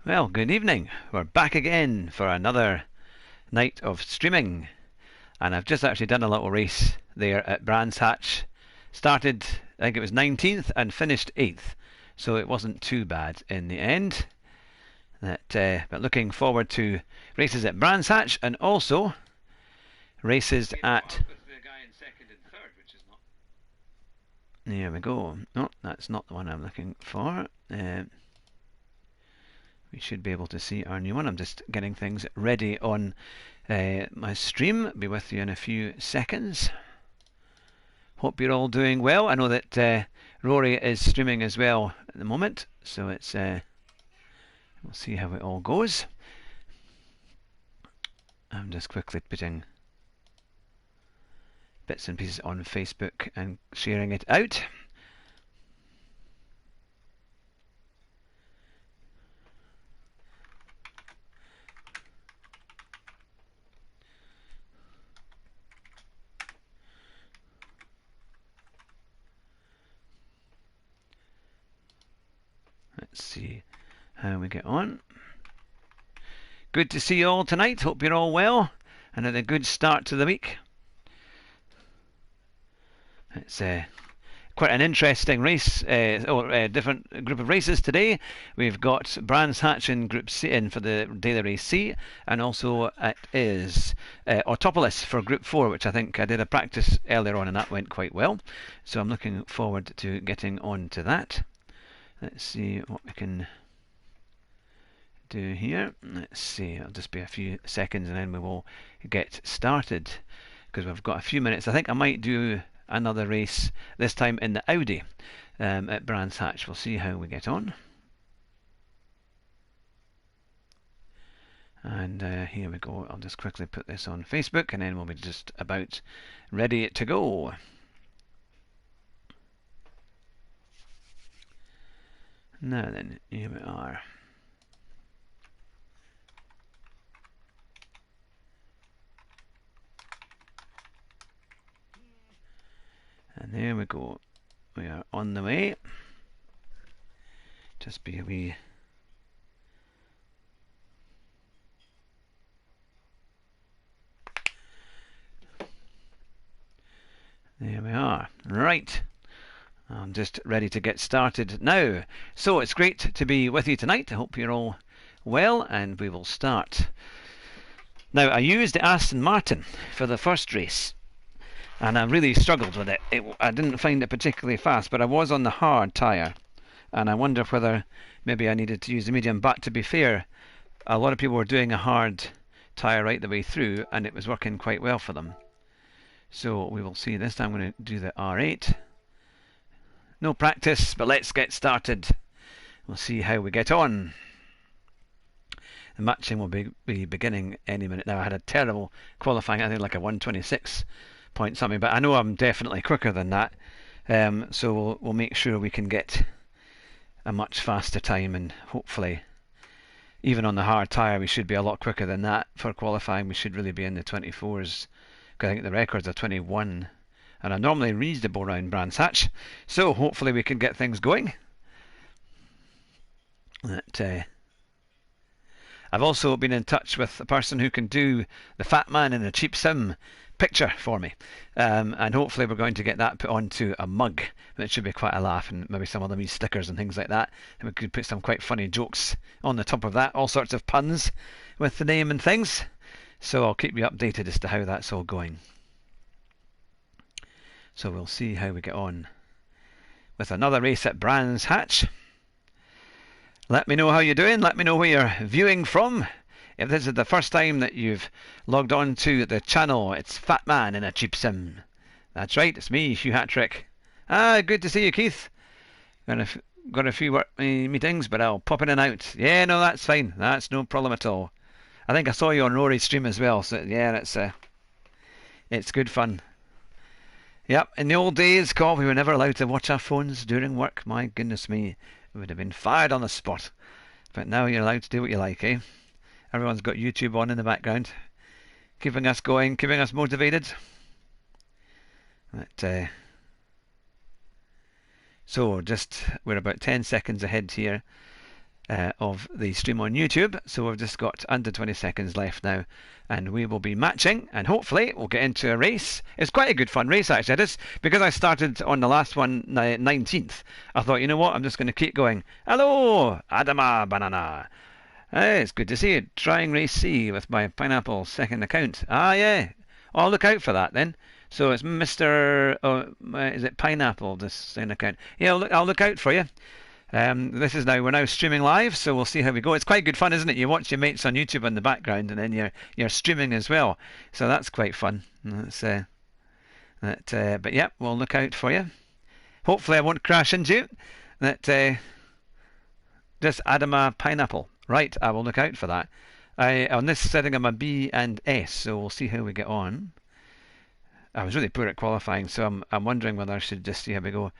Well, good evening. We're back again for another night of streaming, and I've just actually done a little race there at Brands Hatch. Started, I think it was 19th and finished 8th, so it wasn't too bad in the end. But looking forward to races at Brands Hatch and also races at. There we go. No, that's not the one I'm looking for. We should be able to see our new one. I'm just getting things ready on my stream. Be with you in a few seconds. Hope you're all doing well. I know that Rory is streaming as well at the moment, so it's we'll see how it all goes. I'm just quickly putting bits and pieces on Facebook and sharing it out. Let's see how we get on. Good to see you all tonight. Hope you're all well and had a good start to the week. It's quite an interesting race, or different group of races today. We've got Brands Hatch in Group C in for the daily race C, and also it is Autopolis for Group 4, which I think I did a practice earlier on and that went quite well. So I'm looking forward to getting on to that. Let's see what we can do here. Let's see, it'll just be a few seconds and then we will get started because we've got a few minutes. I think I might do another race, this time in the Audi at Brands Hatch. We'll see how we get on. And here we go. I'll just quickly put this on Facebook and then we'll be just about ready to go. Now then, here we are. And there we go. We are on the way. Just be a wee. There we are. Right. I'm just ready to get started now. So it's great to be with you tonight. I hope you're all well, and we will start. Now, I used the Aston Martin for the first race, and I really struggled with it. I didn't find it particularly fast, but I was on the hard tyre, and I wonder whether maybe I needed to use the medium. But to be fair, a lot of people were doing a hard tyre right the way through, and it was working quite well for them. So we will see. This time I'm going to do the R8. No practice, but let's get started. We'll see how we get on. The matching will be beginning any minute now. I had a terrible qualifying, I think like a 126 point something, but I know I'm definitely quicker than that. So we'll make sure we can get a much faster time, and hopefully even on the hard tyre we should be a lot quicker than that. For qualifying we should really be in the 24s, because I think the records are 21. And I'm normally reasonable around Brands Hatch, so hopefully we can get things going. I've also been in touch with a person who can do the Fat Man in a Cheap Sim picture for me, and hopefully we're going to get that put onto a mug. It should be quite a laugh, and maybe some other wee stickers and things like that, and we could put some quite funny jokes on the top of that, all sorts of puns with the name and things. So I'll keep you updated as to how that's all going. So we'll see how we get on with another race at Brands Hatch. Let me know how you're doing. Let me know where you're viewing from. If this is the first time that you've logged on to the channel, it's Fat Man in a Cheap Sim. That's right, it's me, Hugh Hattrick. Good to see you, Keith. Got a few work meetings, but I'll pop in and out. Yeah, no, that's fine. That's no problem at all. I think I saw you on Rory's stream as well, so yeah, it's good fun. Yep, in the old days, we were never allowed to watch our phones during work. My goodness me, we would have been fired on the spot. But now you're allowed to do what you like, eh? Everyone's got YouTube on in the background, keeping us going, keeping us motivated. So we're about 10 seconds ahead here of the stream on YouTube. So we've just got under 20 seconds left now, and we will be matching, and hopefully we'll get into a race. It's quite a good fun race actually. Just because I started on the last one 19th, I thought, you know what, I'm just going to keep going. Hello, Adama Banana. Hey, it's good to see you. Trying race C with my pineapple second account. Ah, yeah. I'll look out for that then. So it's Mr. Is it Pineapple, this second account? Yeah, I'll look out for you. We're now streaming live, so we'll see how we go. It's quite good fun, isn't it? You watch your mates on YouTube in the background, and then you're streaming as well. So that's quite fun. But yeah, we'll look out for you. Hopefully, I won't crash into you. Just Adama Pineapple. Right, I will look out for that. On this setting, I'm a B and S, so we'll see how we get on. I was really poor at qualifying, so I'm wondering whether I should just see how we go.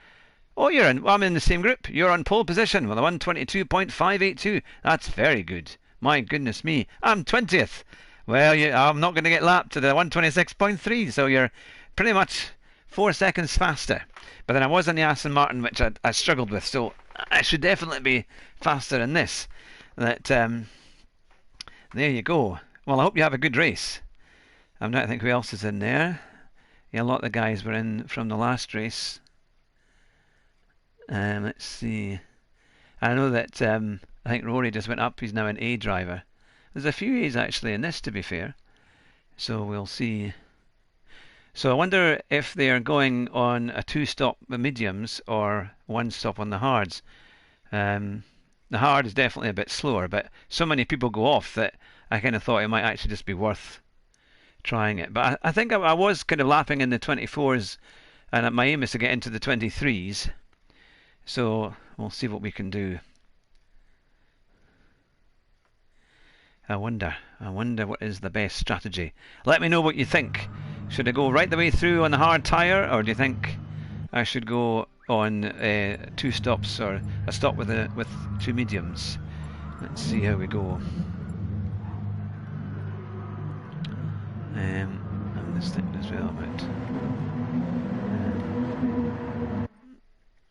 Oh, I'm in the same group. You're on pole position with a 122.582. That's very good. My goodness me. I'm 20th. Well, I'm not going to get lapped to the 126.3, so you're pretty much 4 seconds faster. But then I was in the Aston Martin, which I struggled with, so I should definitely be faster in this. There you go. Well, I hope you have a good race. I'm trying to think who else is in there. Yeah, a lot of the guys were in from the last race. Let's see. I know that I think Rory just went up. He's now an A driver. There's a few A's actually in this, to be fair. So we'll see. So I wonder if they are going on a 2-stop the mediums or 1 stop on the hards. The hard is definitely a bit slower, but so many people go off that I kind of thought it might actually just be worth trying it. But I think I was kind of lapping in the 24s, and my aim is to get into the 23s. So we'll see what we can do. I wonder what is the best strategy. Let me know what you think. Should I go right the way through on the hard tyre, or do you think I should go on 2 stops or a stop with 2 mediums? Let's see how we go. I'm just thinking as well about.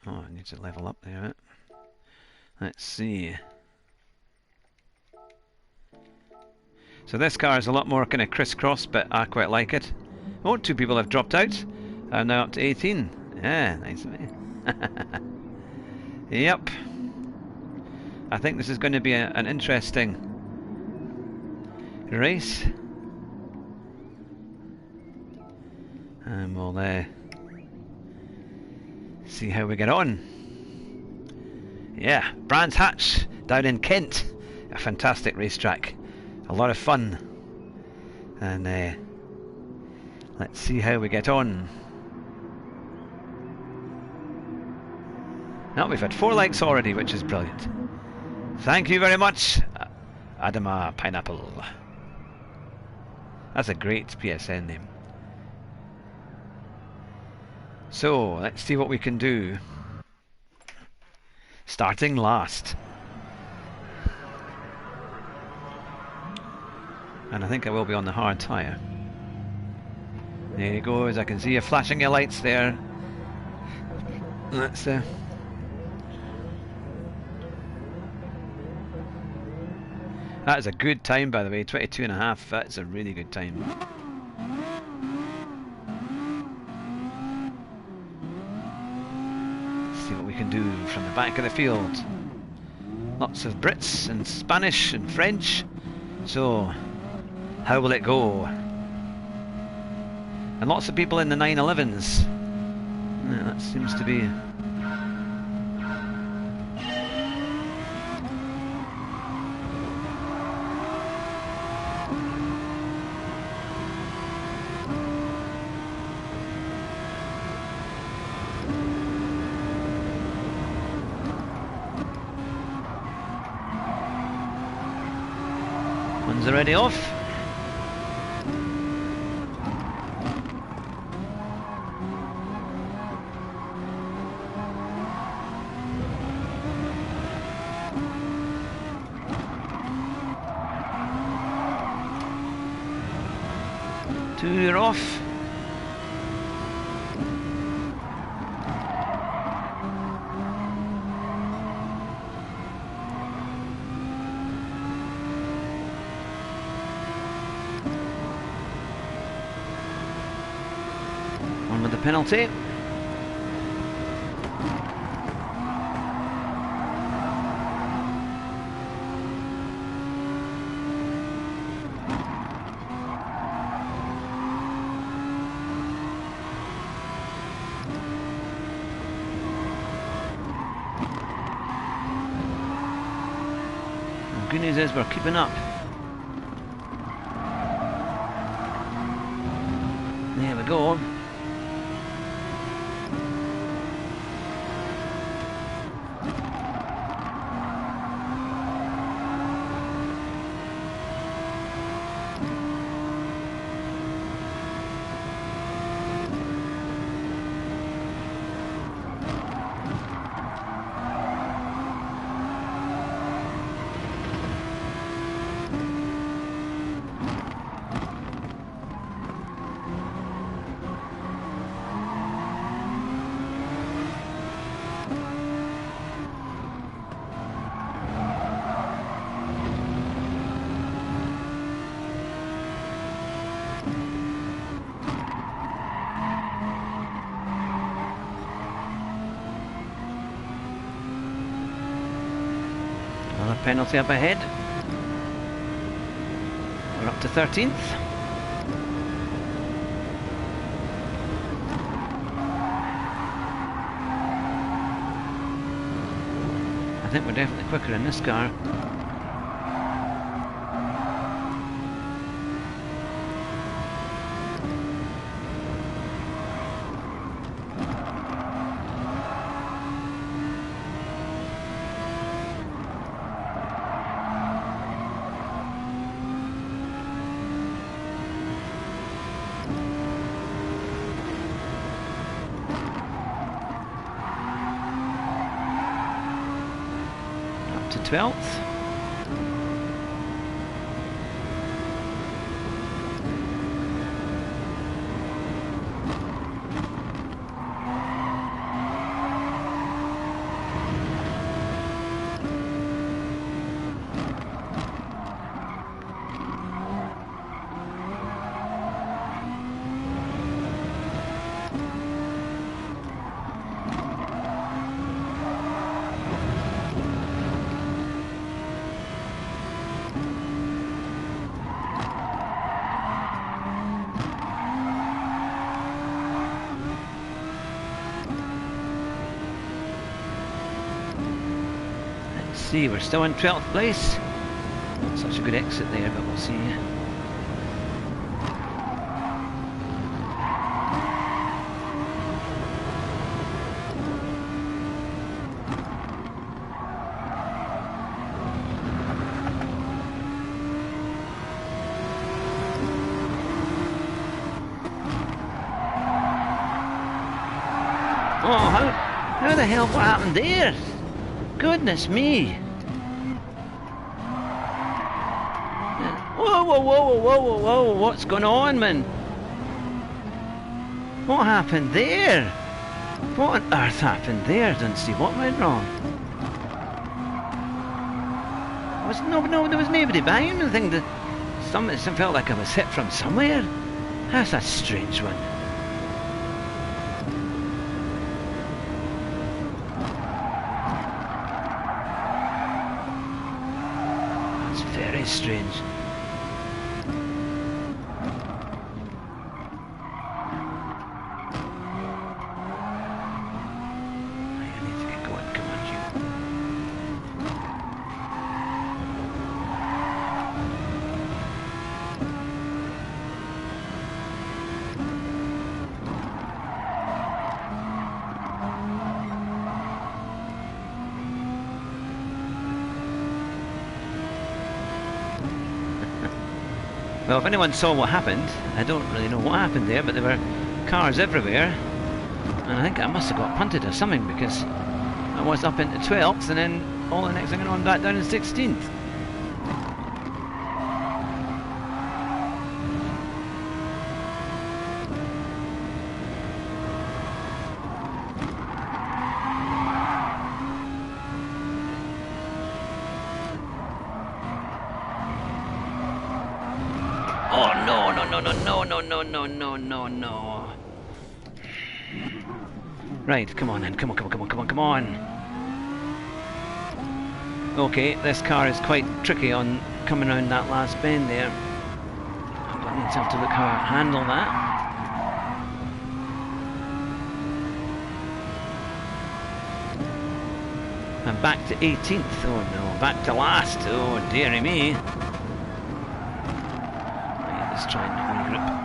Oh, I need to level up there a bit. Let's see. So this car is a lot more kind of crisscross, but I quite like it. Oh, 2 people have dropped out. I'm now up to 18. Yeah, nice of me. Yep. I think this is going to be an interesting race. And we'll see how we get on. Yeah, Brands Hatch down in Kent. A fantastic racetrack. A lot of fun. And let's see how we get on. Now we've had 4 likes already, which is brilliant. Thank you very much, Adama Pineapple. That's a great PSN name. So, let's see what we can do. Starting last. And I think I will be on the hard tyre. There you go, as I can see you flashing your lights there. That's that is a good time, by the way, 22.5. That's a really good time. Let's see what we can do from the back of the field. Lots of Brits and Spanish and French. So, how will it go? And lots of people in the 911s. Yeah, that seems to be... One's already off. Two are off. penalty. Good news is we're keeping up. There we go. Another penalty up ahead. We're up to 13th. I think we're definitely quicker in this car. To 12th. See, we're still in 12th place. Not such a good exit there, but we'll see. Oh, how the hell, what happened there? Goodness me! Whoa, whoa, whoa, whoa, whoa, whoa, what's going on, man? What happened there? What on earth happened there? Didn't see what went wrong. There was nobody behind me. I think that something felt like I was hit from somewhere. That's a strange one. Very strange. I need to get going. Come on, you. Well, if anyone saw what happened, I don't really know what happened there, but there were cars everywhere, and I think I must have got punted or something, because I was up into 12th, and then all the next thing on back down in 16th. Oh no. Right, come on then, come on, come on, come on, come on, come on. Okay, this car is quite tricky on coming around that last bend there. I need to have to look how I handle that. I'm back to 18th. Oh no, back to last. Oh dearie me. Right, let's try and regroup.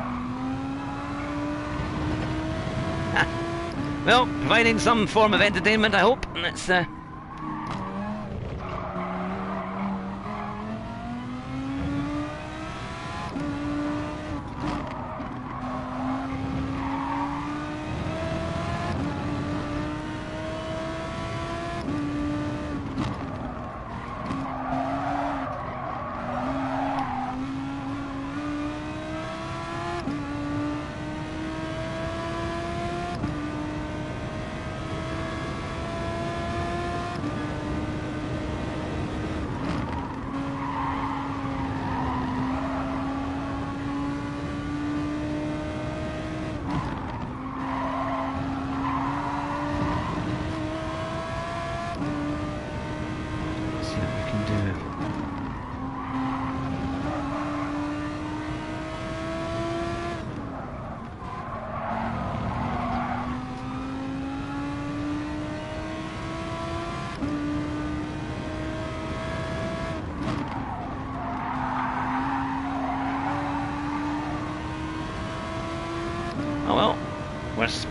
Well, providing some form of entertainment, I hope. Let's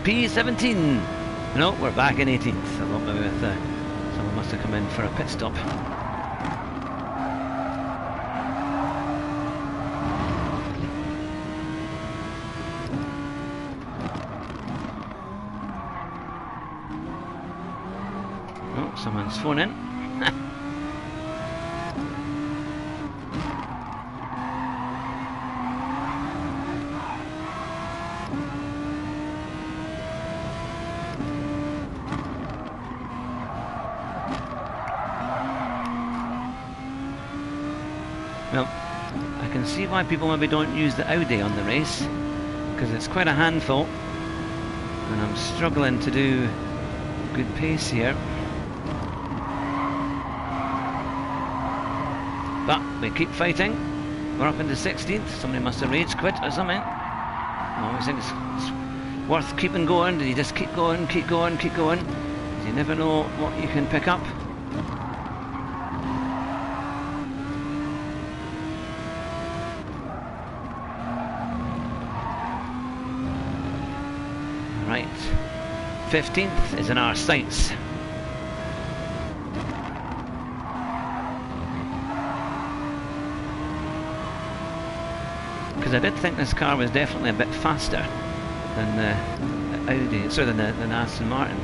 P17. No, we're back in 18th. I thought maybe with someone must have come in for a pit stop. Oh, someone's phone in. Well, I can see why people maybe don't use the Audi on the race, because it's quite a handful, and I'm struggling to do good pace here. But we keep fighting. We're up into 16th. Somebody must have rage quit or something. I always think it's worth keeping going. You just keep going, keep going, keep going. You never know what you can pick up. Right, 15th is in our sights. Because I did think this car was definitely a bit faster than the Audi, sorry, than the Aston Martin.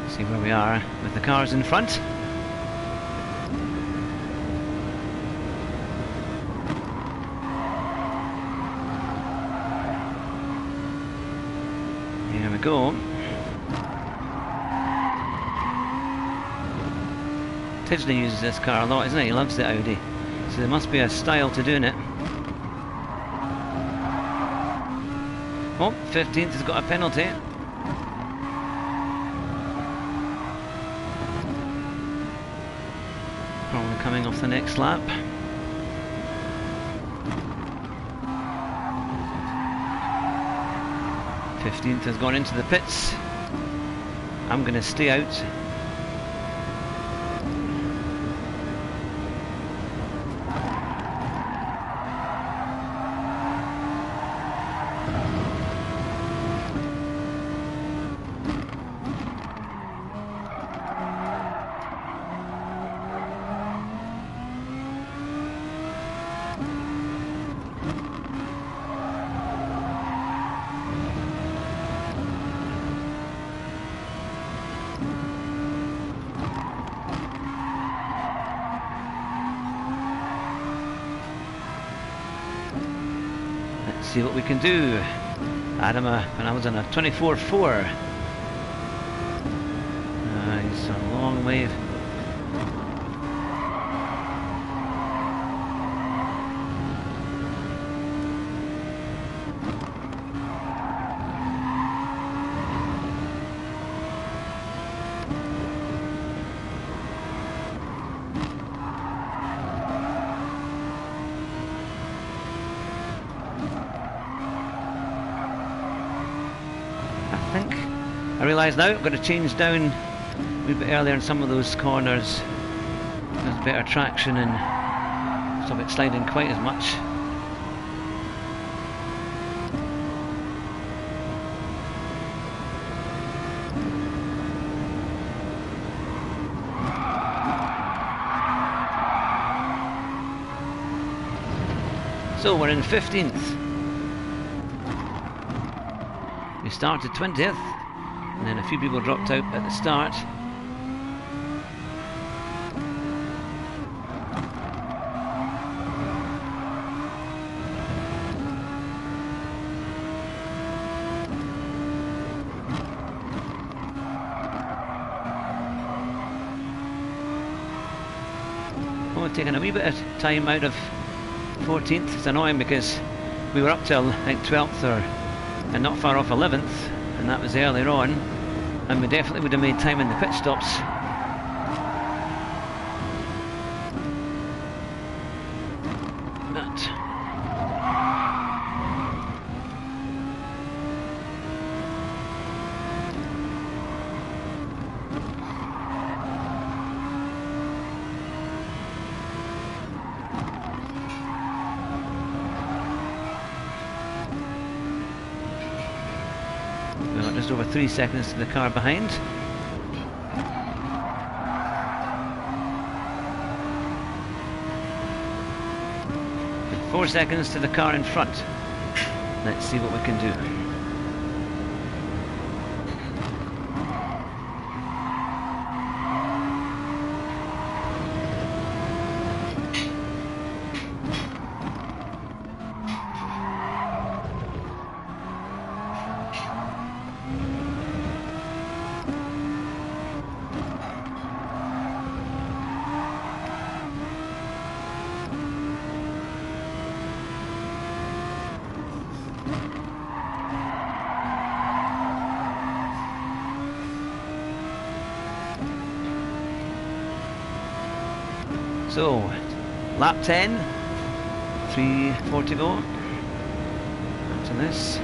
See where we are with the cars in front. Here we go. Tidgley uses this car a lot, isn't he? He loves the Audi. So there must be a style to doing it. Oh, 15th has got a penalty. Probably coming off the next lap. '15th has gone into the pits. I'm going to stay out. see what we can do. I had him when I was on a 24.4. He's a long way. I realise now I'm going to change down a wee bit earlier in some of those corners. There's better traction and stop it sliding quite as much. So we're in 15th. We started 20th, and then a few people dropped out at the start. Oh, we're taking a wee bit of time out of 14th. It's annoying because we were up till like 12th and not far off 11th, and that was earlier on, and we definitely would have made time in the pit stops. But we got just over 3 seconds to the car behind. And 4 seconds to the car in front. Let's see what we can do. So, lap 10, 3:4 to go. After this.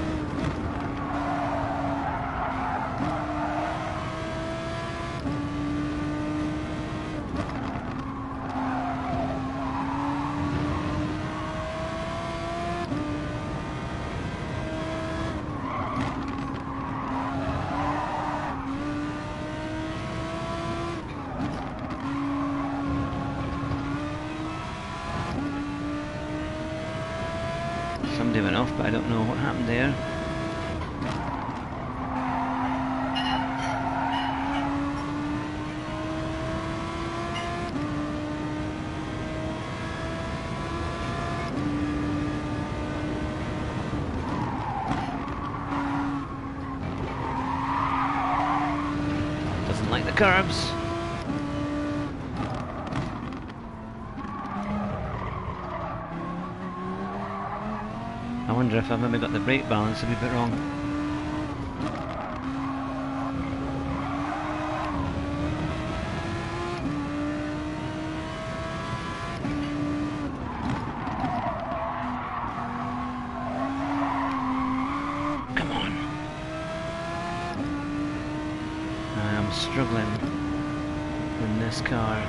Somebody went off, but I don't know what happened there. Doesn't like the curbs. I wonder if I've maybe got the brake balance a wee bit wrong. Come on. I am struggling in this car.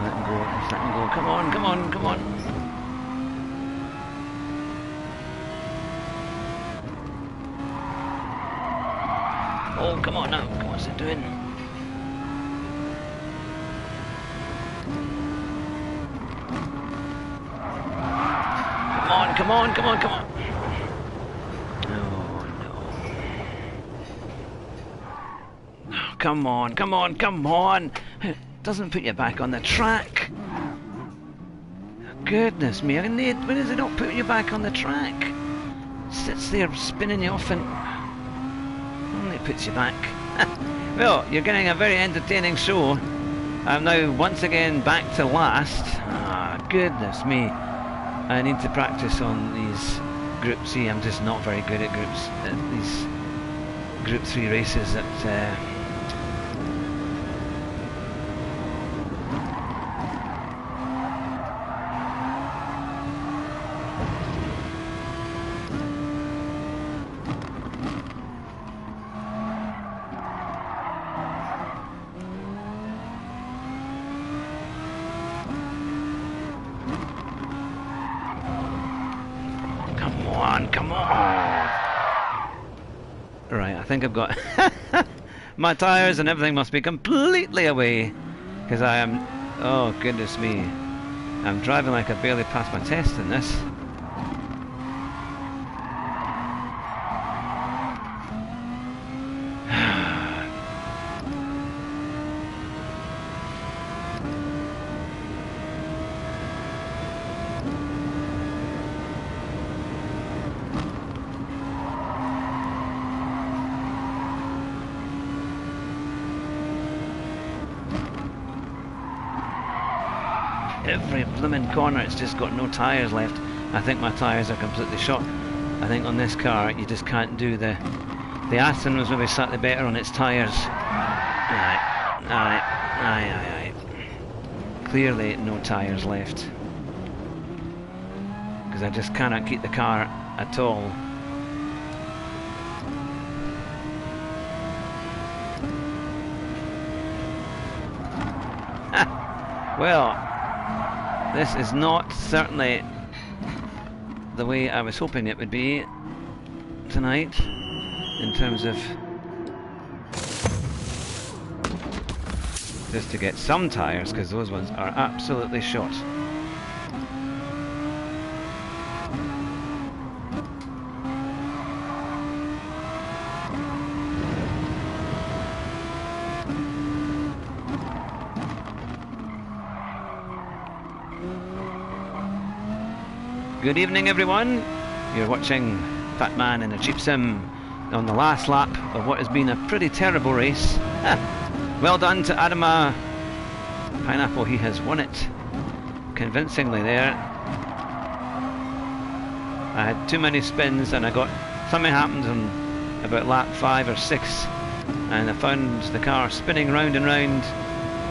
Let him go. Come on, come on, come on. Oh, come on now. What's it doing? Come on, come on, come on, come on. Oh, no. Oh, come on, come on, come on. It doesn't put you back on the track. goodness me. When does it not put you back on the track? Sits there spinning you off and only puts you back. Well, you're getting a very entertaining show. I'm now once again back to last. Ah, goodness me. I need to practice on these Group C. I'm just not very good at these Group 3 races that Come on. Right, I think I've got my tyres and everything must be completely away because I am, oh goodness me, I'm driving like I barely passed my test in this. Every blooming corner, it's just got no tyres left. I think my tyres are completely shot. I think on this car you just can't do the Aston was maybe slightly better on its tyres. Aye. Clearly no tyres left. Because I just cannot keep the car at all. Well, this is not certainly the way I was hoping it would be tonight in terms of just to get some tyres, because those ones are absolutely shot. Good evening everyone, you're watching Fat Man in a Cheap Sim on the last lap of what has been a pretty terrible race. Well done to Adama Pineapple, he has won it convincingly there. I had too many spins and something happened on about lap 5 or 6 and I found the car spinning round and round.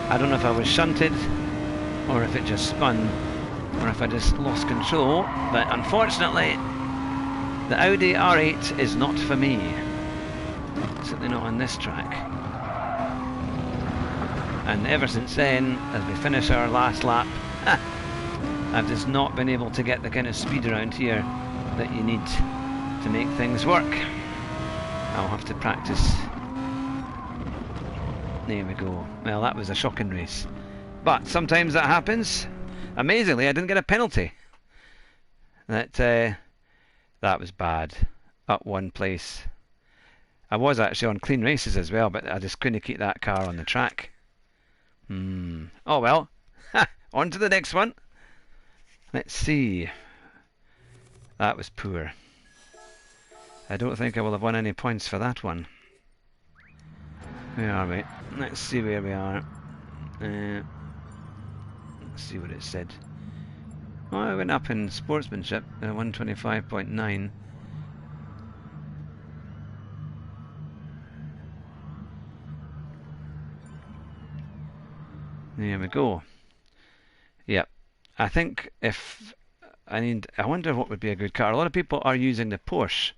I don't know if I was shunted or if it just spun, or if I just lost control, but unfortunately the Audi R8 is not for me. Certainly not on this track. And ever since then, as we finish our last lap, I've just not been able to get the kind of speed around here that you need to make things work. I'll have to practice. There we go. Well, that was a shocking race. But sometimes that happens. Amazingly, I didn't get a penalty. That was bad. Up one place. I was actually on clean races as well, but I just couldn't keep that car on the track. Oh well. On to the next one. Let's see. That was poor. I don't think I will have won any points for that one. Where are we? Let's see where we are. See what it said. Oh, I went up in sportsmanship, 125.9. There we go. Yep. I think I wonder what would be a good car. A lot of people are using the Porsche.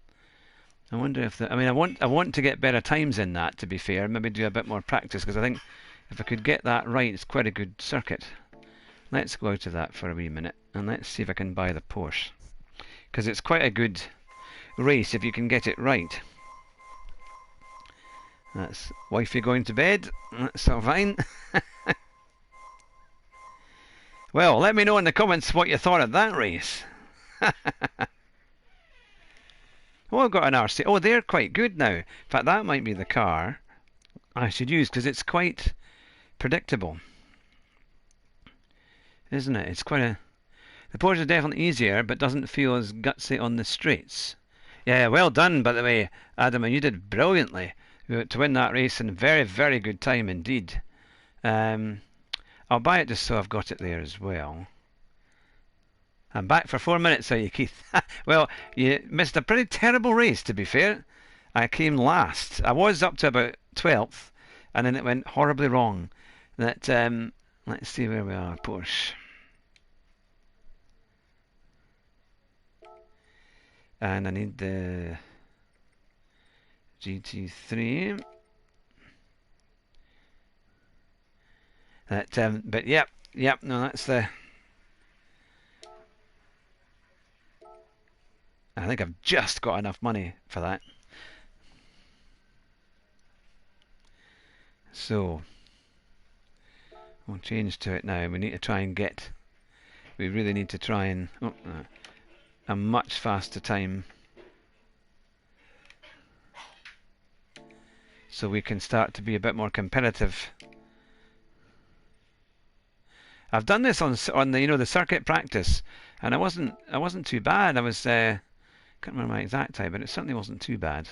I wonder if I want to get better times in that, to be fair. Maybe do a bit more practice, because I think if I could get that right, it's quite a good circuit. Let's go out of that for a wee minute and let's see if I can buy the Porsche, because it's quite a good race if you can get it right. That's wifey going to bed. That's all fine. Well, let me know in the comments what you thought of that race. Oh, I've got an RC. Oh, they're quite good now. In fact, that might be the car I should use, because it's quite predictable. Isn't it? It's quite a... The Porsche is definitely easier, but doesn't feel as gutsy on the straights. Yeah, well done, by the way, Adam, and you did brilliantly to win that race in very, very good time indeed. I'll buy it just so I've got it there as well. I'm back for 4 minutes, are you, Keith? Well, you missed a pretty terrible race, to be fair. I came last. I was up to about 12th, and then it went horribly wrong. That let's see where we are, Porsche. And I need the GT3. But yep, no, that's the. I think I've just got enough money for that. So we'll change to it now. We need to try and get. We really need to try and a much faster time, so we can start to be a bit more competitive. I've done this on the the circuit practice, and I wasn't too bad. I was can't remember my exact time, but it certainly wasn't too bad.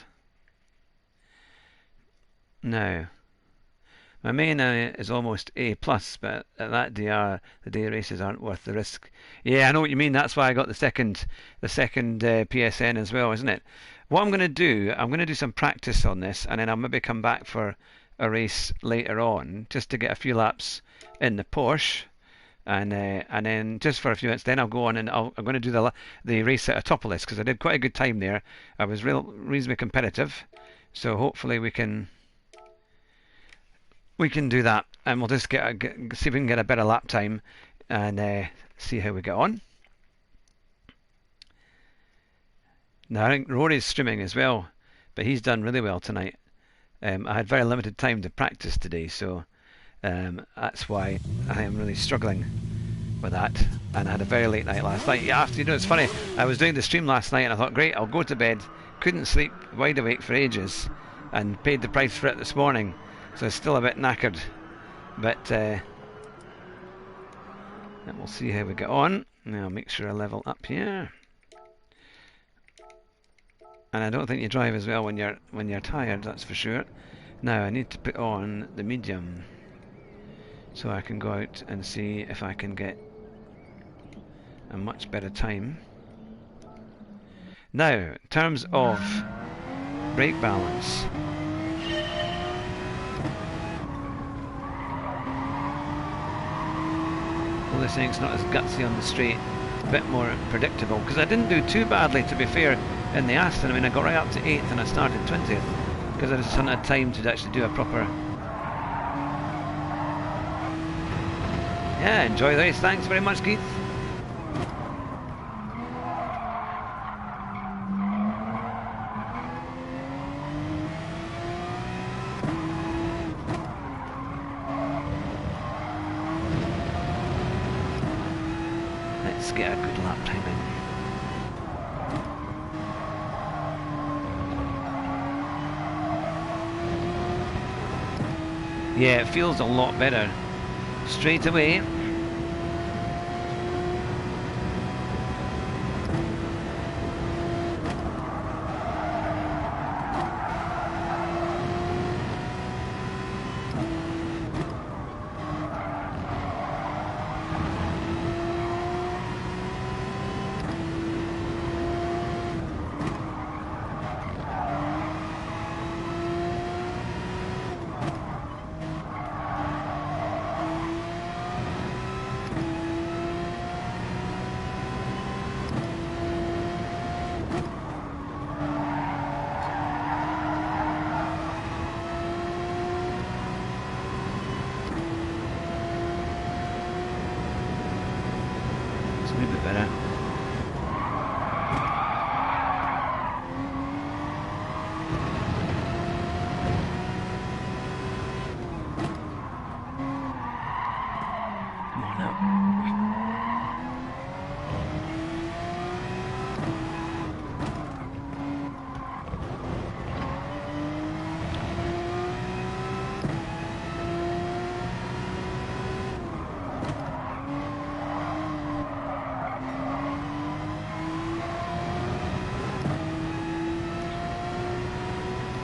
No, my main is almost A plus, but at that DR the day races aren't worth the risk. Yeah, I know what you mean. That's why I got the second PSN as well, isn't it? What I'm going to do some practice on this, and then I'll maybe come back for a race later on, just to get a few laps in the Porsche. And then just for a few minutes, then I'll go on and I'm going to do the race at Autopolis, because I did quite a good time there. I was reasonably competitive, so hopefully we can do that, and we'll just see if we can get a better lap time and see how we get on. Now I think Rory's streaming as well, but he's done really well tonight. I had very limited time to practice today, so that's why I am really struggling with that. And I had a very late night last night. Yeah, it's funny, I was doing the stream last night and I thought, great, I'll go to bed. Couldn't sleep, wide awake for ages, and paid the price for it this morning, so still a bit knackered. But we'll see how we get on. Now make sure I level up here. And I don't think you drive as well when you're tired, that's for sure. Now I need to put on the medium, so I can go out and see if I can get a much better time. Now, in terms of brake balance, well, this thing's not as gutsy on the straight, a bit more predictable, because I didn't do too badly, to be fair, in the Aston. I mean, I got right up to 8th and I started 20th, because I just hadn't had time to actually do a proper... Yeah, enjoy the race. Thanks very much, Keith. Let's get a good lap time in. Yeah, it feels a lot better straight away.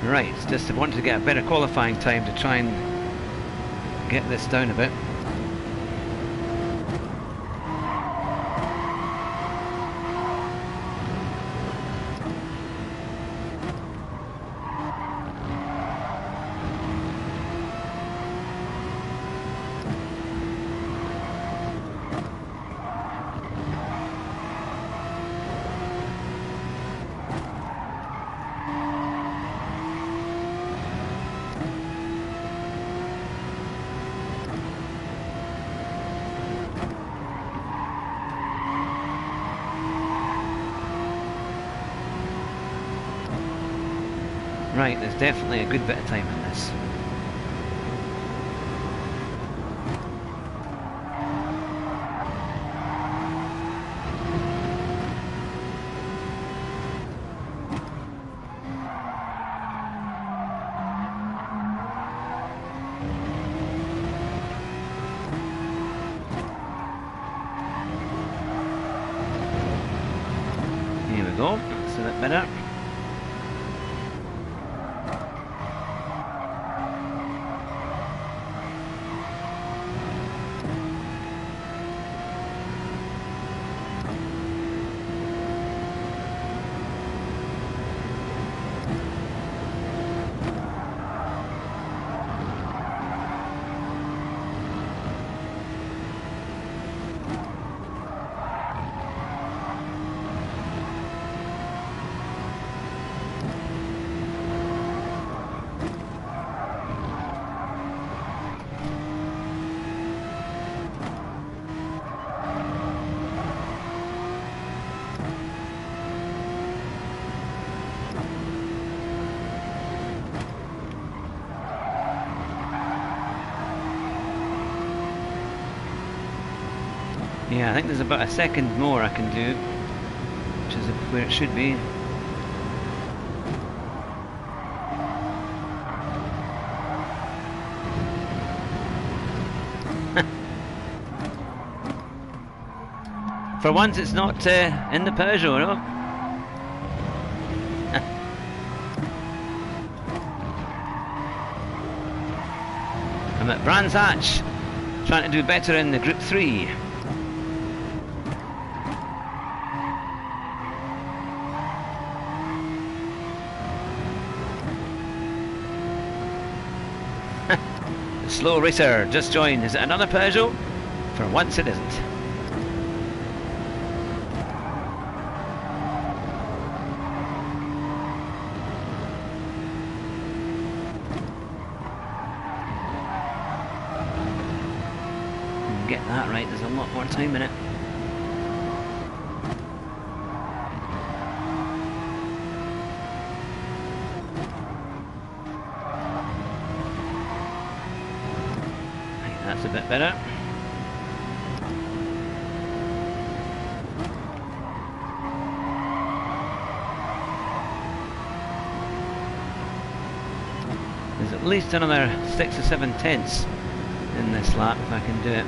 Right, it's just I wanted to get a better qualifying time to try and get this down a bit. Right, there's definitely a good bit of time in this. Here we go, that's a bit better. Yeah, I think there's about a second more I can do, which is where it should be. For once it's not in the Peugeot, no? I'm at Brands Hatch, trying to do better in the Group 3. The slow racer just joined. Is it another Peugeot? For once it isn't. Get that right, there's a lot more time in it. Right, that's a bit better. There's at least another 6 or 7 tenths in this lap if I can do it.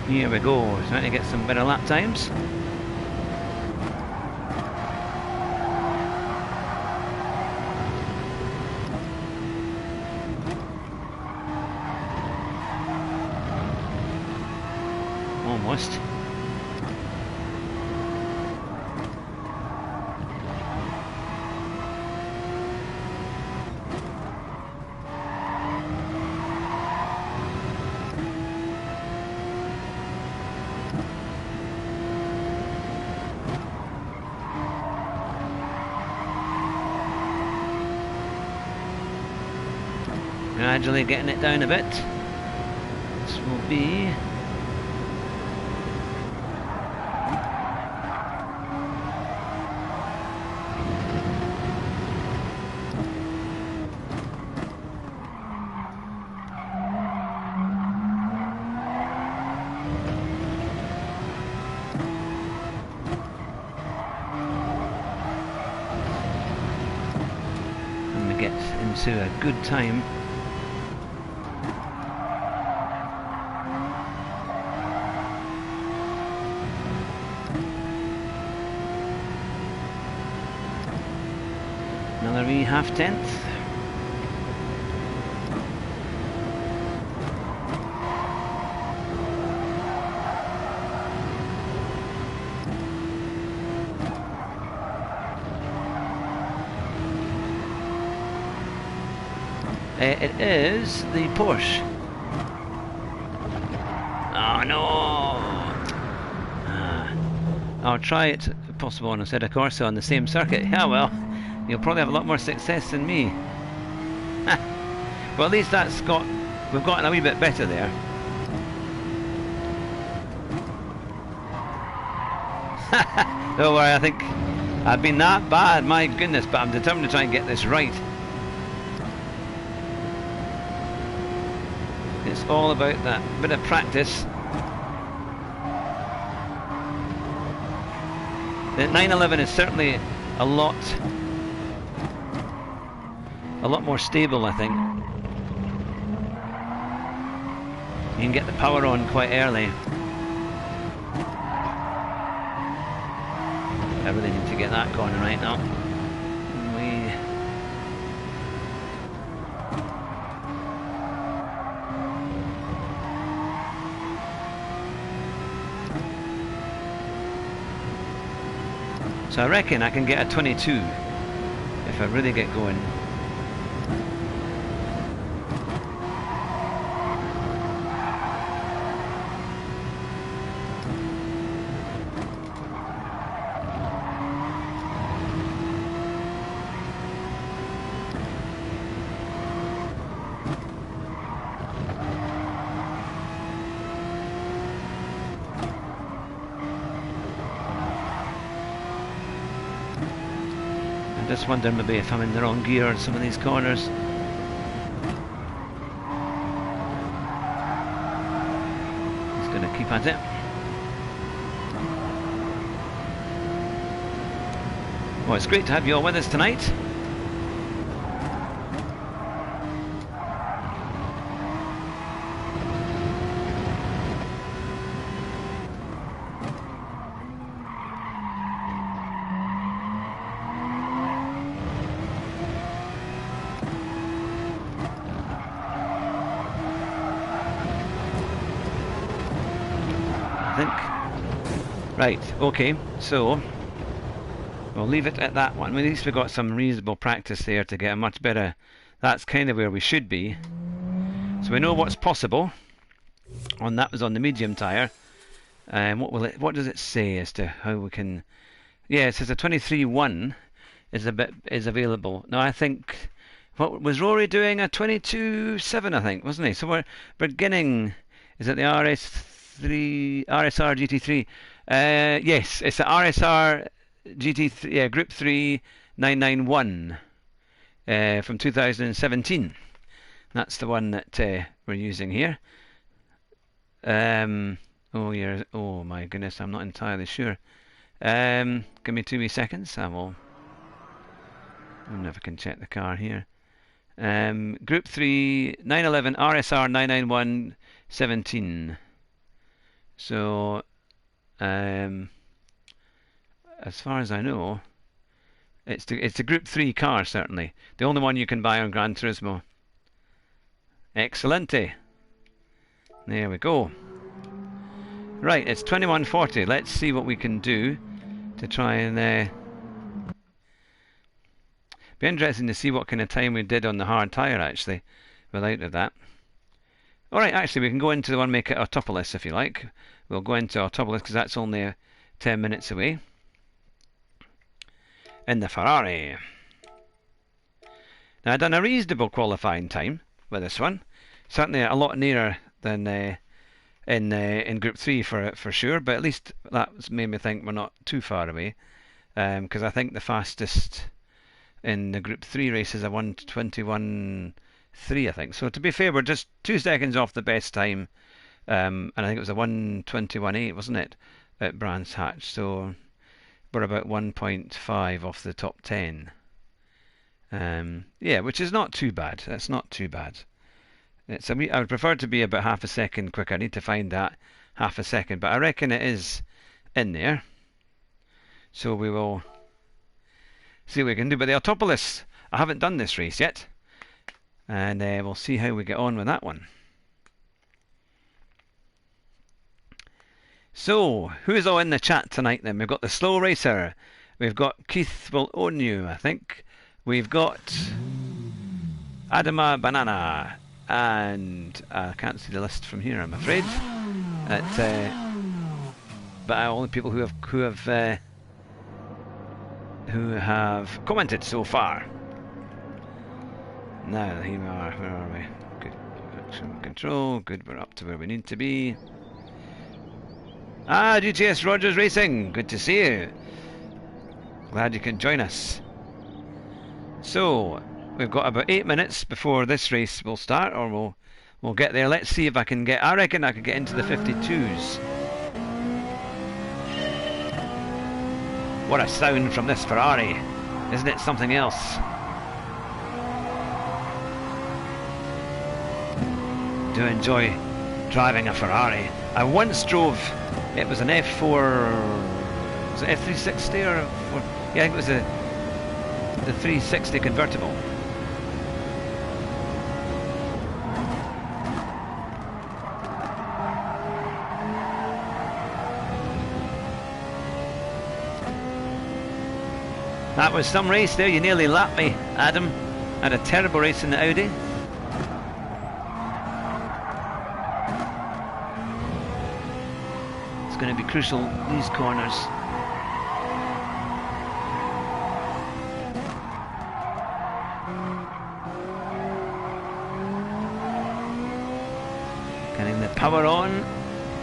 Here we go, trying to get some better lap times. Almost. Gradually getting it down a bit. This will be to a good time. Another wee half-tenth. It is the Porsche. Oh no! I'll try it if possible on a Assetto Corsa on the same circuit. Yeah, well, you'll probably have a lot more success than me. Well, at least we've gotten a wee bit better there. Don't worry, I think I've been that bad, my goodness, but I'm determined to try and get this right. It's all about that bit of practice. The 911 is certainly a lot more stable, I think. You can get the power on quite early. I really need to get that going right now. So I reckon I can get a 22 if I really get going. Just wondering maybe if I'm in the wrong gear on some of these corners. Just going to keep at it. Well, it's great to have you all with us tonight. Right, okay, so we'll leave it at that one. At least we got some reasonable practice there to get a much better. That's kind of where we should be. So we know what's possible. That was on the medium tyre. What does it say as to how we can? Yeah, it says a 23.1 is available. Now I think, what was Rory doing? A 22.7, I think, wasn't he? So we're beginning. Is it the RSR GT3? Yes, it's the RSR GT3, yeah, Group 3 991 from 2017. That's the one that we're using here. Oh my goodness, I'm not entirely sure. Give me 2 wee seconds. I wonder if I can check the car here. Group 3 911 RSR 991 17. So as far as I know, it's a Group 3 car, certainly. The only one you can buy on Gran Turismo. Excellente. There we go. Right, it's 21:40. Let's see what we can do to try and be interesting to see what kind of time we did on the hard tyre, actually, without that. Alright, actually, we can go into the one make it Autopolis, if you like. We'll go into Autopolis because that's only 10 minutes away. In the Ferrari. Now, I've done a reasonable qualifying time with this one. Certainly a lot nearer than in Group 3 for sure, but at least that's made me think we're not too far away. Because I think the fastest in the Group 3 race is a 1:21.3, I think. So to be fair, we're just 2 seconds off the best time. And I think it was a 1:21.8, wasn't it, at Brands Hatch? So we're about 1.5 off the top 10. Yeah, which is not too bad. That's not too bad. I would prefer it to be about half a second quicker. I need to find that half a second, but I reckon it is in there. So we will see what we can do. But the Autopolis, I haven't done this race yet, and we'll see how we get on with that one. So, who's all in the chat tonight then? We've got the Slow Racer. We've got Keith will own you, I think. We've got Adama Banana. And I can't see the list from here, I'm afraid. But all the people who have commented so far. Now, here we are. Where are we? Good. Action control. Good. We're up to where we need to be. Ah, GTS Rogers Racing. Good to see you. Glad you can join us. So, we've got about 8 minutes before this race will start, or we'll get there. Let's see if I can get. I reckon I could get into the 52s. What a sound from this Ferrari! Isn't it something else? Do enjoy driving a Ferrari. I once drove. It was an F4. Was it F360 or? Yeah, I think it was the 360 convertible. That was some race there. You nearly lapped me, Adam. Had a terrible race in the Audi. It's going to be crucial, these corners. Getting the power on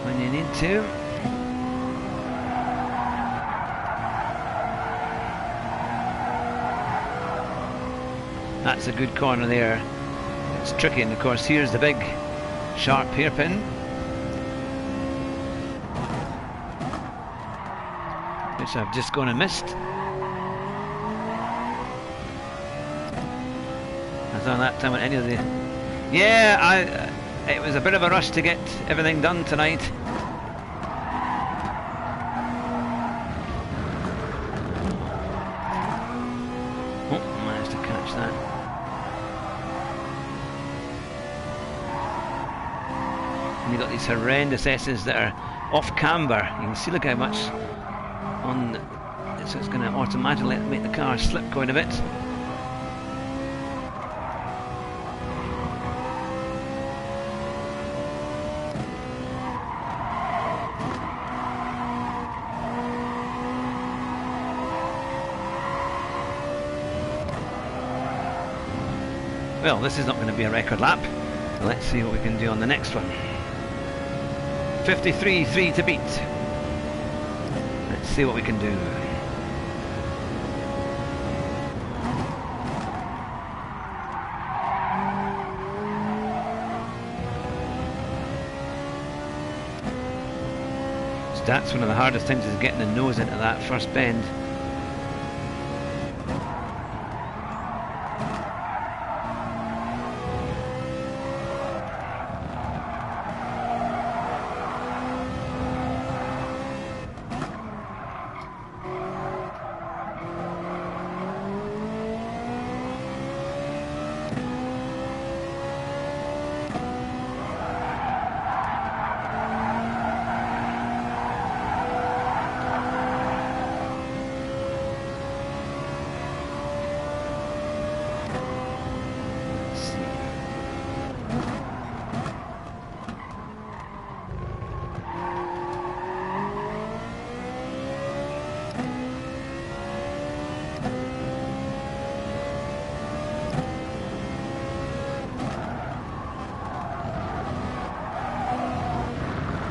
when you need to. That's a good corner there. It's tricky, and of course here's the big sharp hairpin, which I've just gone and missed. I thought that time when any of the... Yeah, it was a bit of a rush to get everything done tonight. Oh, managed to catch that. And you've got these horrendous S's that are off camber. You can see, look how much on the, so it's going to automatically make the car slip quite a bit. Well, this is not going to be a record lap. Let's see what we can do on the next one. 53.3 to beat. Let's see what we can do. So that's one of the hardest things, is getting the nose into that first bend.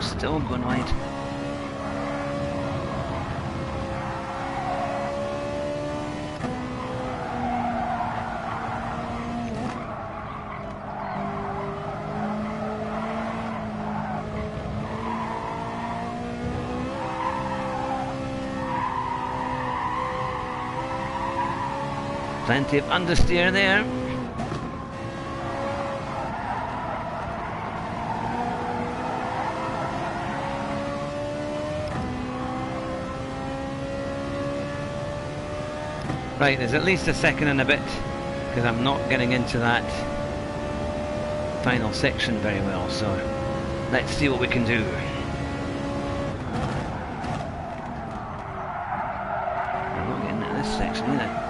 Still going wide. Plenty of understeer there. Right, there's at least a second and a bit because I'm not getting into that final section very well, so let's see what we can do. I'm not getting into this section either.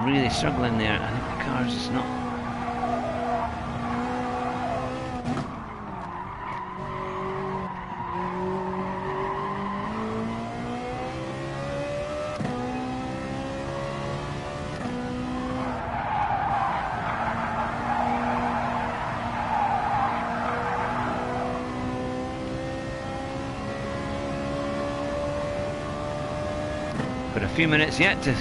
Really struggling there. I think the car's just not. Got a few minutes yet to.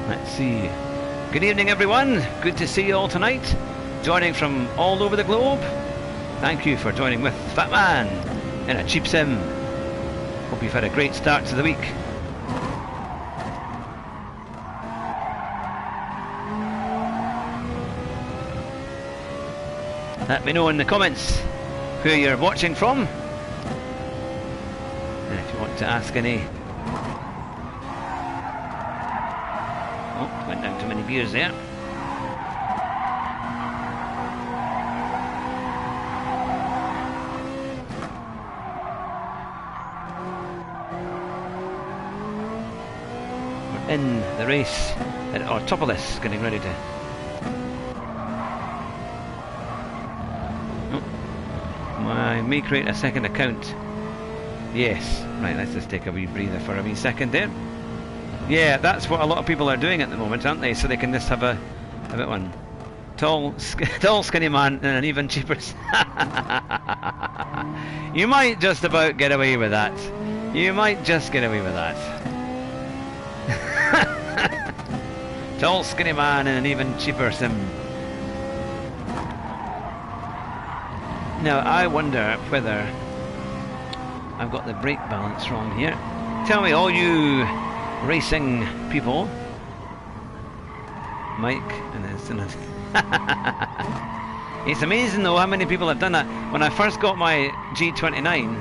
Let's see. Good evening, everyone. Good to see you all tonight. Joining from all over the globe. Thank you for joining with Fatman in a cheap sim. Hope you've had a great start to the week. Let me know in the comments who you're watching from. And if you want to ask any. Oh, went down too many gears there. We're in the race at our top of this, getting ready to. Oh, I may create a second account. Yes, right, let's just take a wee breather for a wee second there. Yeah, that's what a lot of people are doing at the moment, aren't they? So they can just have a bit one. Tall, skinny man and an even cheaper. You might just about get away with that. You might just get away with that. Tall, skinny man and an even cheaper sim. Now, I wonder whether I've got the brake balance wrong here. Tell me, all you racing people, Mike, and it's amazing though how many people have done that. When I first got my G29,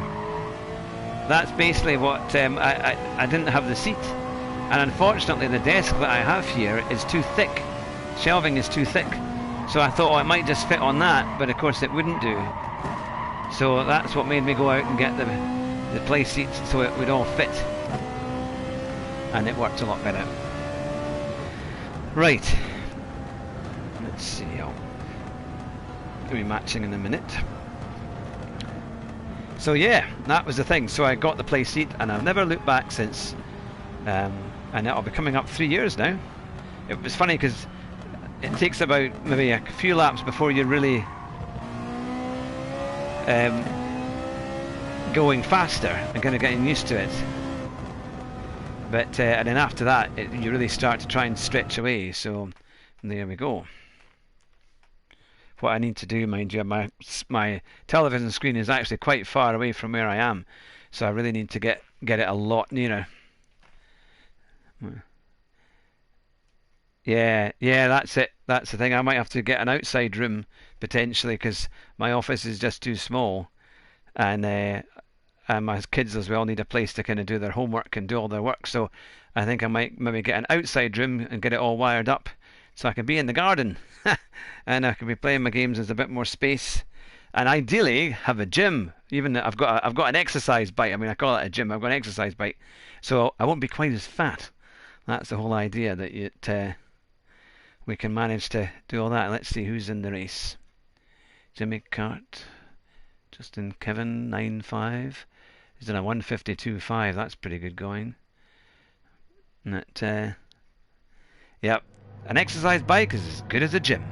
that's basically what I didn't have the seat, and unfortunately the desk that I have here is too thick. Shelving is too thick, so I thought, oh, it might just fit on that, but of course it wouldn't do. So that's what made me go out and get the play seats so it would all fit. And it worked a lot better. Right. Let's see. I'll be matching in a minute. So yeah, that was the thing. So I got the play seat, and I've never looked back since. And it'll be coming up 3 years now. It was funny because it takes about maybe a few laps before you're really going faster and kind of getting used to it. But and then after that, you really start to try and stretch away. So there we go. What I need to do, mind you, my television screen is actually quite far away from where I am, so I really need to get it a lot nearer. Yeah, that's it. That's the thing. I might have to get an outside room potentially because my office is just too small. and my kids as well need a place to kind of do their homework and do all their work. So I think I might maybe get an outside room and get it all wired up so I can be in the garden and I can be playing my games. There's a bit more space, and ideally have a gym. Even I've got an exercise bike. I mean, I call it a gym. I've got an exercise bike, so I won't be quite as fat. That's the whole idea, that we can manage to do all that. Let's see who's in the race. Jimmy Cart, Justin Kevin 9.5. He's done a 1:52.5. That's pretty good going. And yep, an exercise bike is as good as a gym.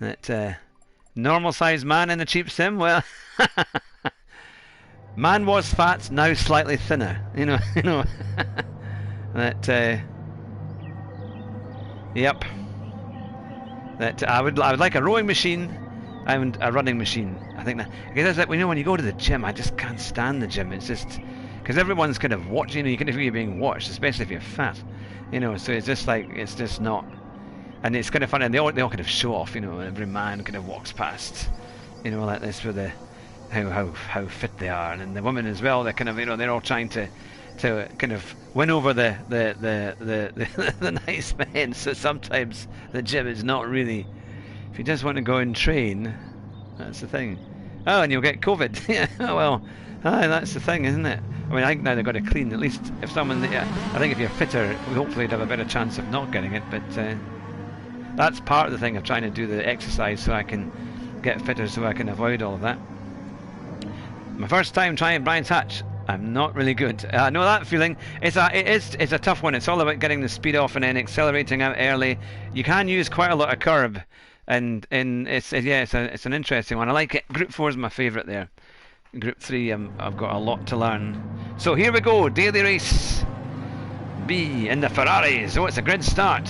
That normal sized man in a cheap sim. Well, man was fat, now slightly thinner. You know. That yep. That I would like a rowing machine and a running machine. I think that, because that's like, when you go to the gym, I just can't stand the gym. It's just because everyone's kind of watching. You kind of feel you're being watched, especially if you're fat. So it's just like, it's just not. And it's kind of funny, and they all kind of show off. Every man kind of walks past, like this with the how fit they are, and the women as well. They're kind of, they're all trying to kind of win over the nice men. So sometimes the gym is not really. If you just want to go and train, that's the thing. Oh, and you'll get COVID. Yeah, well, that's the thing, isn't it? I mean, I think now they've got to clean. At least if someone, I think if you're fitter, hopefully you'd have a better chance of not getting it. But that's part of the thing of trying to do the exercise so I can get fitter, so I can avoid all of that. My first time trying Brian's Hatch. I'm not really good. I know that feeling. It's a tough one. It's all about getting the speed off and then accelerating out early. You can use quite a lot of curb, and it's an interesting one. I like it. Group 4 is my favourite there. Group 3, I've got a lot to learn. So here we go. Daily race B in the Ferraris. Oh, it's a grid start.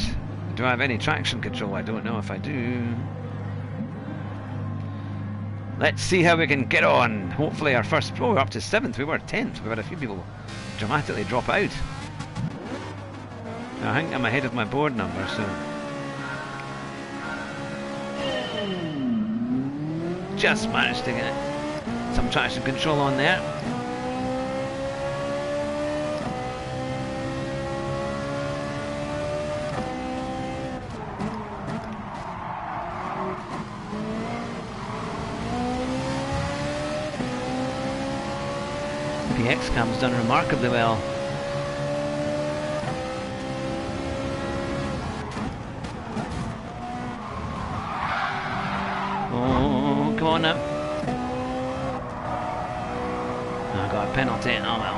Do I have any traction control? I don't know if I do. Let's see how we can get on. Hopefully our first... Oh, we're up to 7th. We were 10th. We've had a few people dramatically drop out. I think I'm ahead of my board number, so... Just managed to get some traction control on there. The X-Cam's done remarkably well. Oh, come on now. I got a penalty. Oh well.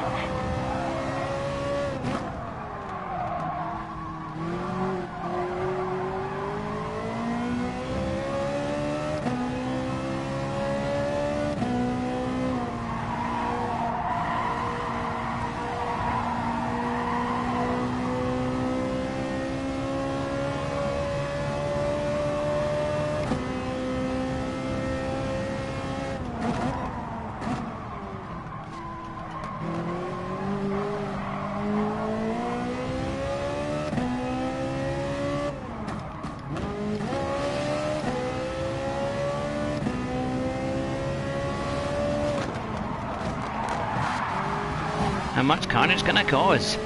How much carnage can I cause?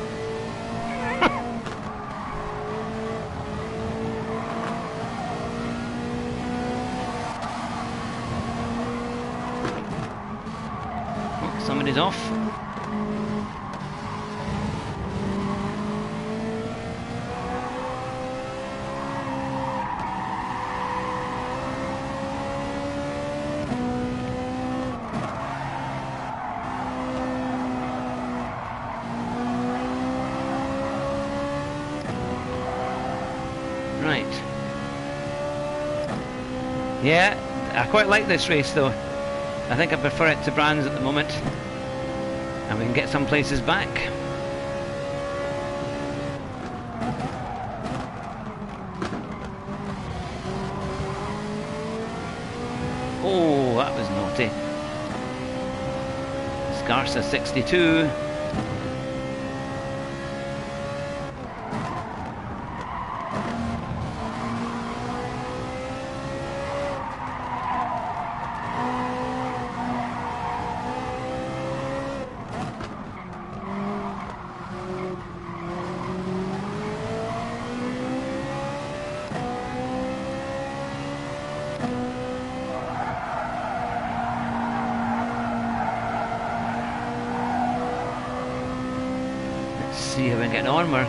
Oh, somebody's off. Right. Yeah, I quite like this race though. I think I prefer it to Brands at the moment. And we can get some places back. Oh, that was naughty. Scarsa 62. see how we're getting on. We're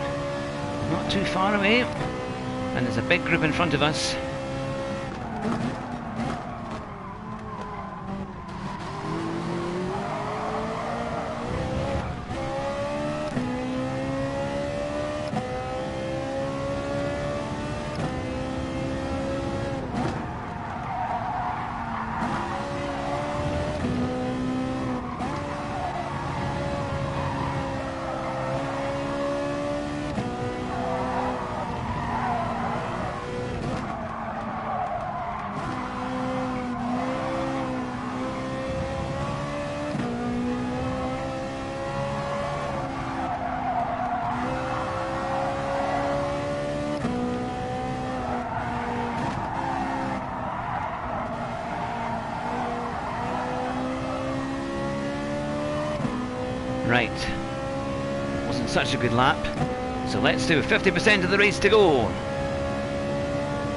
not too far away, and there's a big group in front of us. Right, wasn't such a good lap, so let's do 50% of the race to go.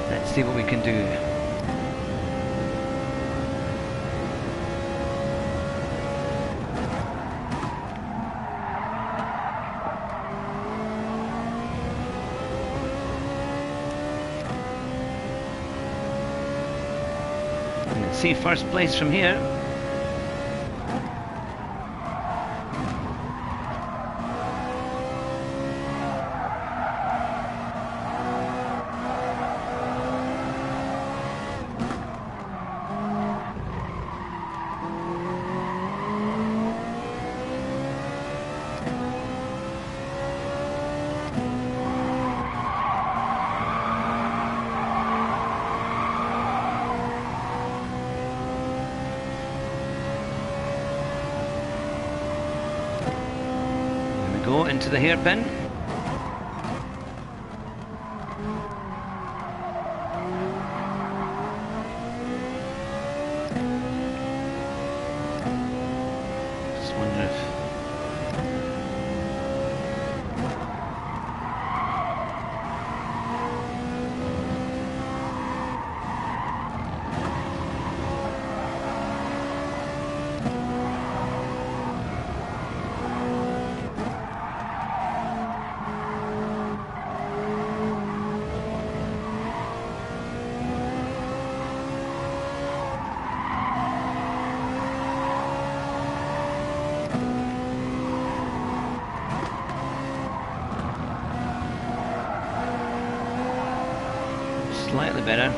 Let's see what we can do. You can see first place from here. Go into the hairpin. Just wonder if slightly better.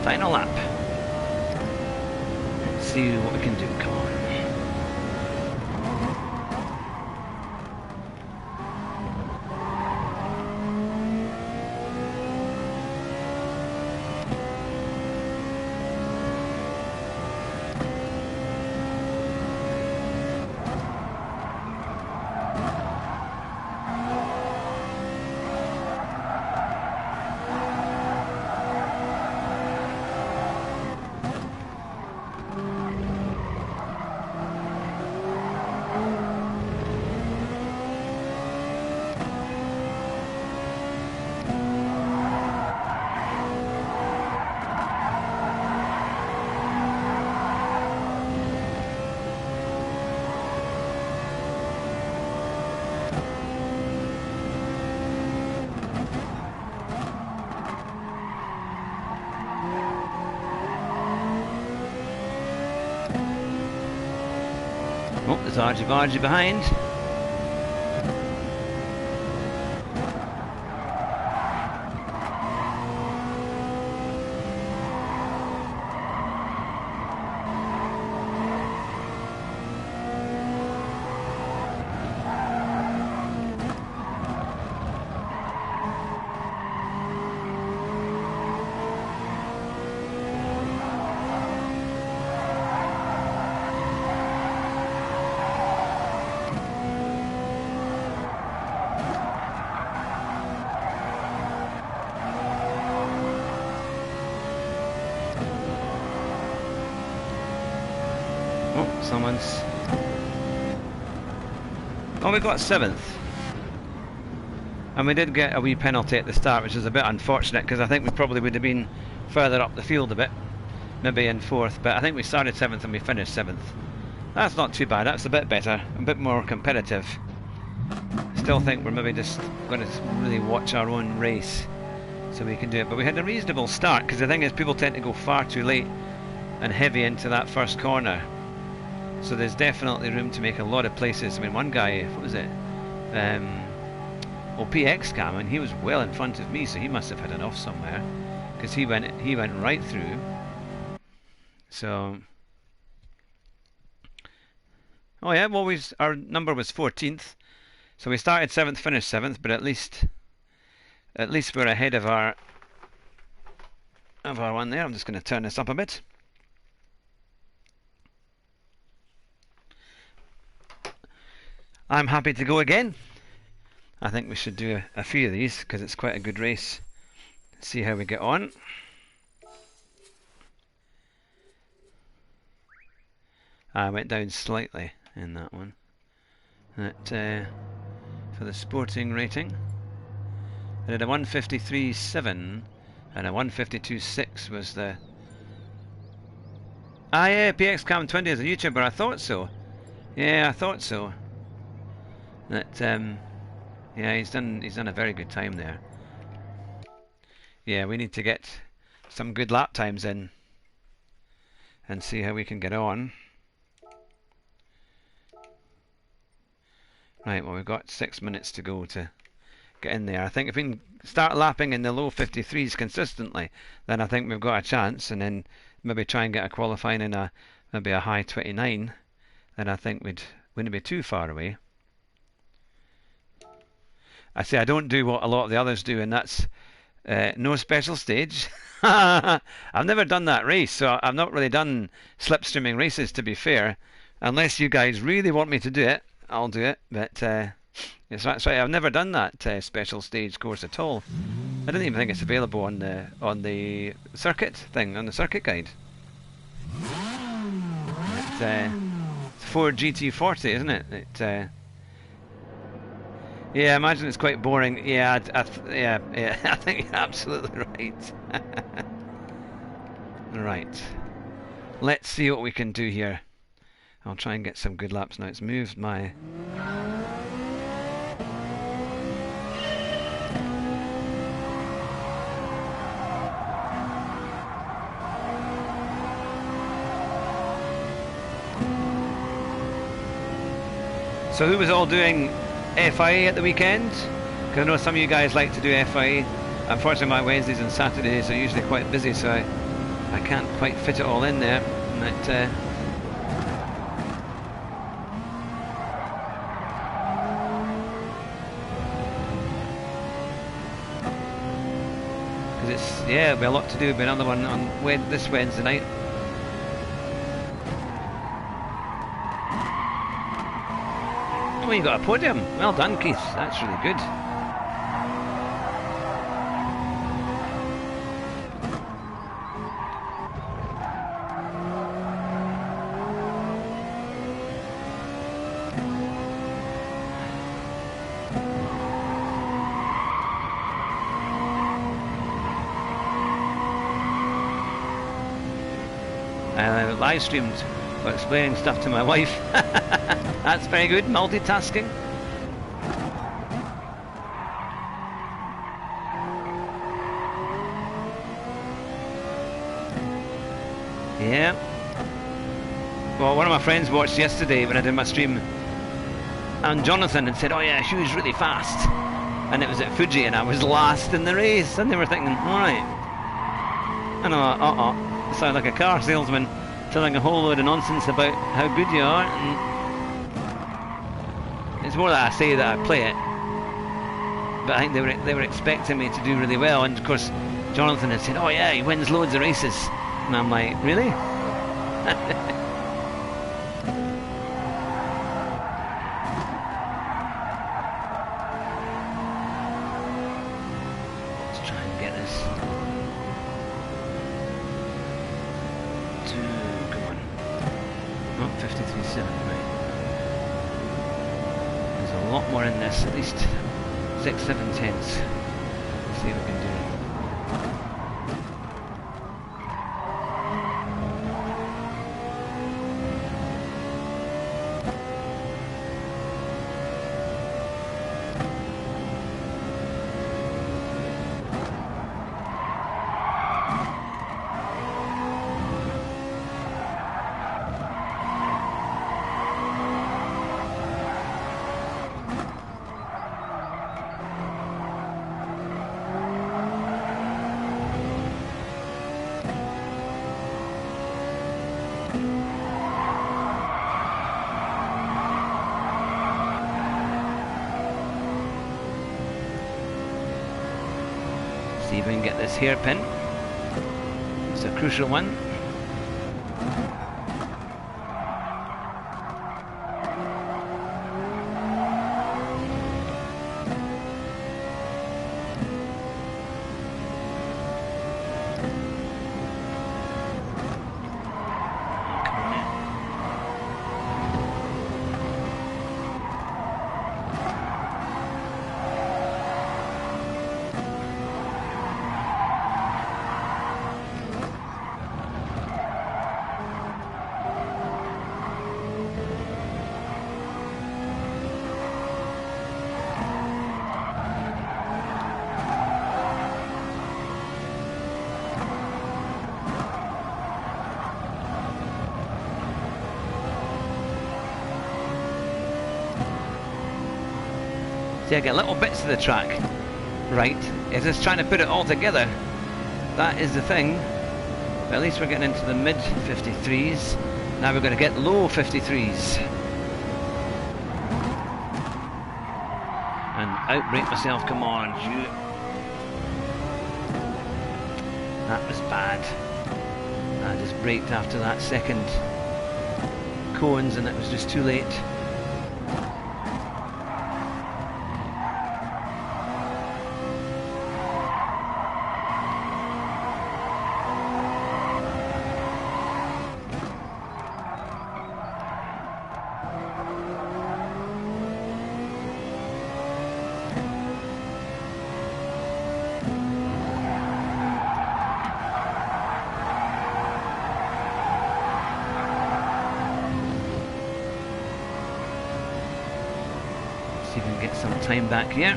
Final lap. Let's see what we can do. Come on. Oh, there's Argy behind. Oh, someone's... Oh, we got 7th. And we did get a wee penalty at the start, which is a bit unfortunate, because I think we probably would have been further up the field a bit. maybe in 4th, but I think we started 7th and we finished 7th. That's not too bad, that's a bit better, a bit more competitive. Still think we're maybe just going to really watch our own race so we can do it. But we had a reasonable start, because the thing is people tend to go far too late and heavy into that first corner. So there's definitely room to make a lot of places. I mean, one guy, what was it? Well, PX Cam, and he was well in front of me, so he must have had enough somewhere, because he went right through. So, oh yeah, well, our number was 14th, so we started 7th, finished 7th, but at least we're ahead of our one there. I'm just going to turn this up a bit. I'm happy to go again. I think we should do a few of these because it's quite a good race. See how we get on. I went down slightly in that one. For the sporting rating, I did a 153.7 and a 152.6 was the. Ah yeah, PX Cam 20 as a YouTuber. I thought so. Yeah, I thought so. Yeah, he's done a very good time there. Yeah, we need to get some good lap times in and see how we can get on. Right, well, we've got 6 minutes to go to get in there. I think if we can start lapping in the low 53s consistently, then I think we've got a chance, and then maybe try and get a qualifying in maybe a high 29, then I think we wouldn't be too far away. I say I don't do what a lot of the others do, and that's no special stage. I've never done that race, so I've not really done slipstreaming races, to be fair. Unless you guys really want me to do it, I'll do it. But that's right, I've never done that special stage course at all. I don't even think it's available on the circuit thing, on the circuit guide. It's Ford GT40, isn't it? Yeah, I imagine it's quite boring. Yeah, yeah, I think you're absolutely right. Right. Let's see what we can do here. I'll try and get some good laps now. It's moved my... So who was all doing FIA at the weekend? Because I know some of you guys like to do FIA. Unfortunately, my Wednesdays and Saturdays are usually quite busy, so I can't quite fit it all in there. But, yeah, there'll be a lot to do. But another one on this Wednesday night. Oh, you got a podium. Well done, Keith. That's really good. I live streamed for explaining stuff to my wife. That's very good, multitasking. Yeah. Well, one of my friends watched yesterday when I did my stream, and Jonathan had said, oh yeah, she was really fast. And it was at Fuji and I was last in the race, and they were thinking, alright. And I thought, sound like a car salesman telling a whole load of nonsense about how good you are. And it's more that I say that I play it, but I think they were expecting me to do really well. And of course Jonathan had said, oh yeah, he wins loads of races, and I'm like, really? Let's try and get this to, come on, not 53.7, right? There's a lot more in this, at least 6-7 tenths. Let's see what we can do. we can get this hairpin. It's a crucial one. See, I get little bits of the track right. It's just trying to put it all together. That is the thing. But at least we're getting into the mid 53s. Now we're going to get low 53s. And outbrake myself, come on. That was bad. I just braked after that second cones and it was just too late. See if we can get some time back here.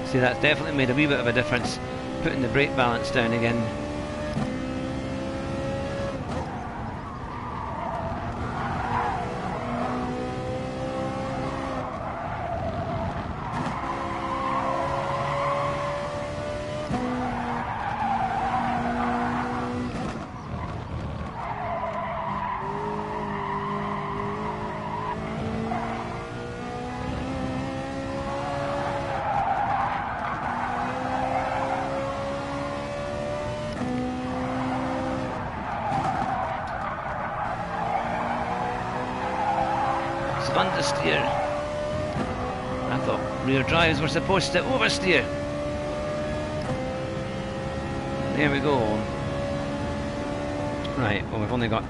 See, that's definitely made a wee bit of a difference, putting the brake balance down again. Understeer. I thought rear drives were supposed to oversteer. There we go. Right, well, we've only got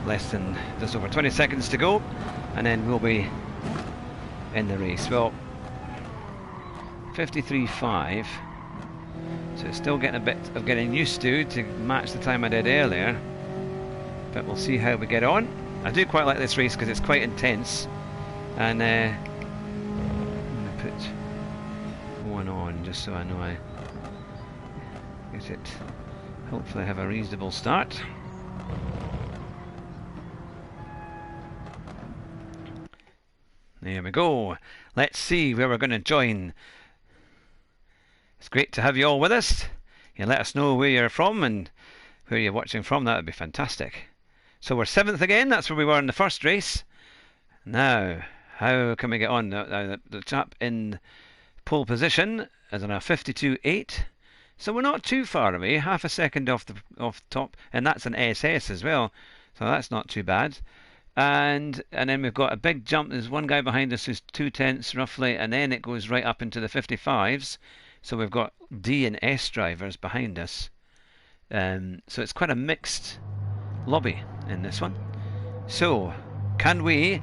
less than just over 20 seconds to go, and then we'll be in the race. Well, 53.5, so it's still getting a bit of getting used to match the time I did earlier, but we'll see how we get on. I do quite like this race because it's quite intense, and I'm going to put one on just so I know I get it. Hopefully I have a reasonable start. There we go. Let's see where we're going to join. It's great to have you all with us. You let us know where you're from and where you're watching from. That would be fantastic. So we're 7th again, that's where we were in the first race. Now, how can we get on? The chap in pole position is on a 52.8, so we're not too far away, half a second off the top, and that's an SS as well, so that's not too bad. And then we've got a big jump. There's one guy behind us who's 2/10 roughly, and then it goes right up into the 55s. So we've got D and S drivers behind us. So it's quite a mixed lobby in this one. So can we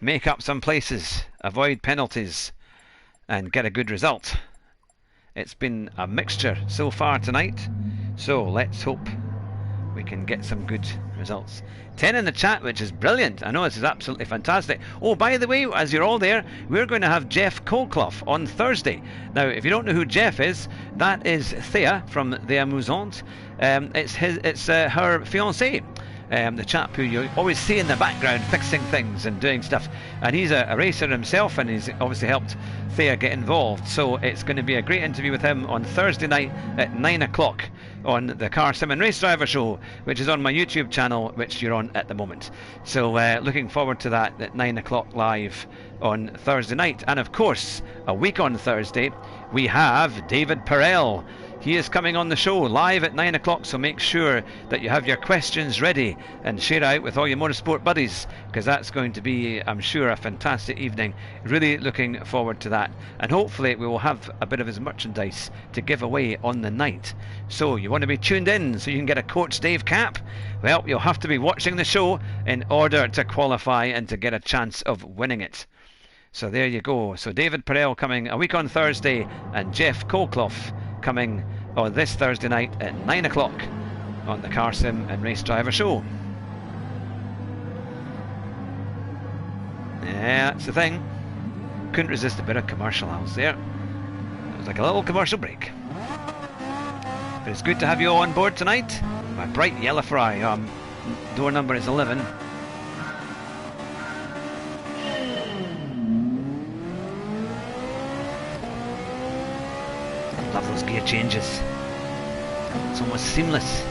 make up some places, avoid penalties, and get a good result? It's been a mixture so far tonight, so let's hope we can get some good results. 10 in the chat, which is brilliant. I know this is absolutely fantastic. Oh, by the way, as you're all there, we're going to have Jeff Colclough on Thursday. Now, if you don't know who Jeff is, that is Thea from The Amusante. It's her fiancé. the chap who you always see in the background fixing things and doing stuff. And he's a racer himself, and he's obviously helped Thea get involved. So it's going to be a great interview with him on Thursday night at 9 o'clock on the Car Sim and Race Driver Show, which is on my YouTube channel, which you're on at the moment. So looking forward to that at 9 o'clock live on Thursday night. And of course, a week on Thursday, we have David Perel. He is coming on the show live at 9 o'clock, so make sure that you have your questions ready and share it out with all your motorsport buddies, because that's going to be, I'm sure, a fantastic evening. Really looking forward to that. And hopefully we will have a bit of his merchandise to give away on the night. So you want to be tuned in so you can get a Coach Dave cap? Well, you'll have to be watching the show in order to qualify and to get a chance of winning it. So there you go. So David Perel coming a week on Thursday, and Jeff Colclough coming on this Thursday night at 9 o'clock on the Car Sim and Race Driver Show. Yeah, that's the thing. Couldn't resist a bit of commercial house there. It was like a little commercial break. But it's good to have you all on board tonight. My bright yellow Ferrari. Door number is 11. Love those gear changes. It's almost seamless.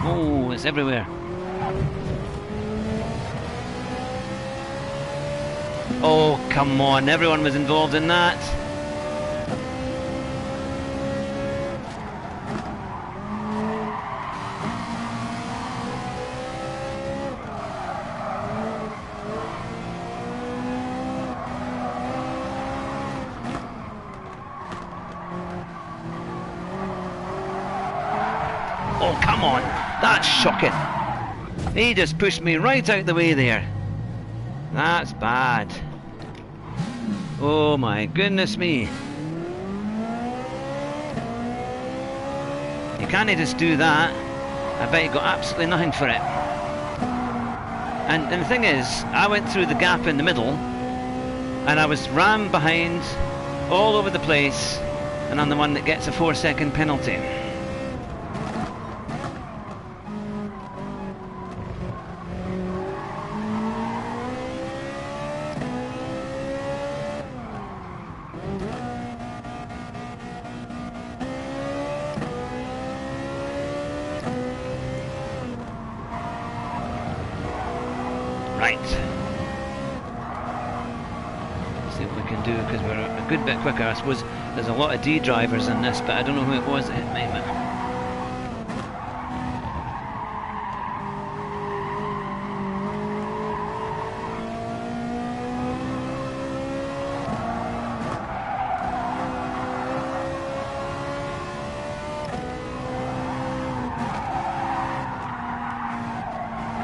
Oh, it's everywhere. Oh, come on. Everyone was involved in that. Oh, come on. That's shocking. He just pushed me right out the way there. That's bad. Oh my goodness me. You can't just do that. I bet you got absolutely nothing for it. And the thing is, I went through the gap in the middle and I was rammed behind all over the place, and I'm the one that gets a 4-second penalty. Right. See what we can do, because we're a good bit quicker. I suppose there's a lot of D drivers in this, but I don't know who it was that hit me.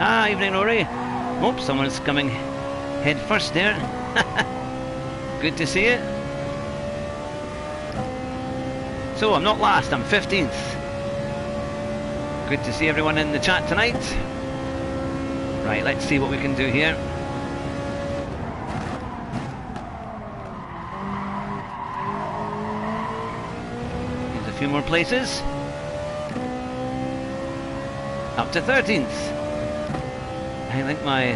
Ah, evening, Rory. Oh, someone's coming head first there. Good to see it. So I'm not last, I'm 15th. Good to see everyone in the chat tonight. Right, let's see what we can do here. There's a few more places. Up to 13th. I think my...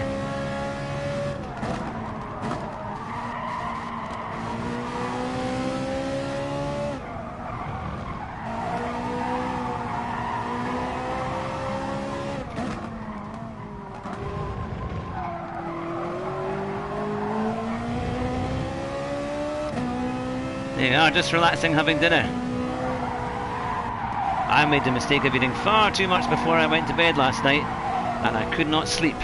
There you are, just relaxing, having dinner. I made the mistake of eating far too much before I went to bed last night, and I could not sleep.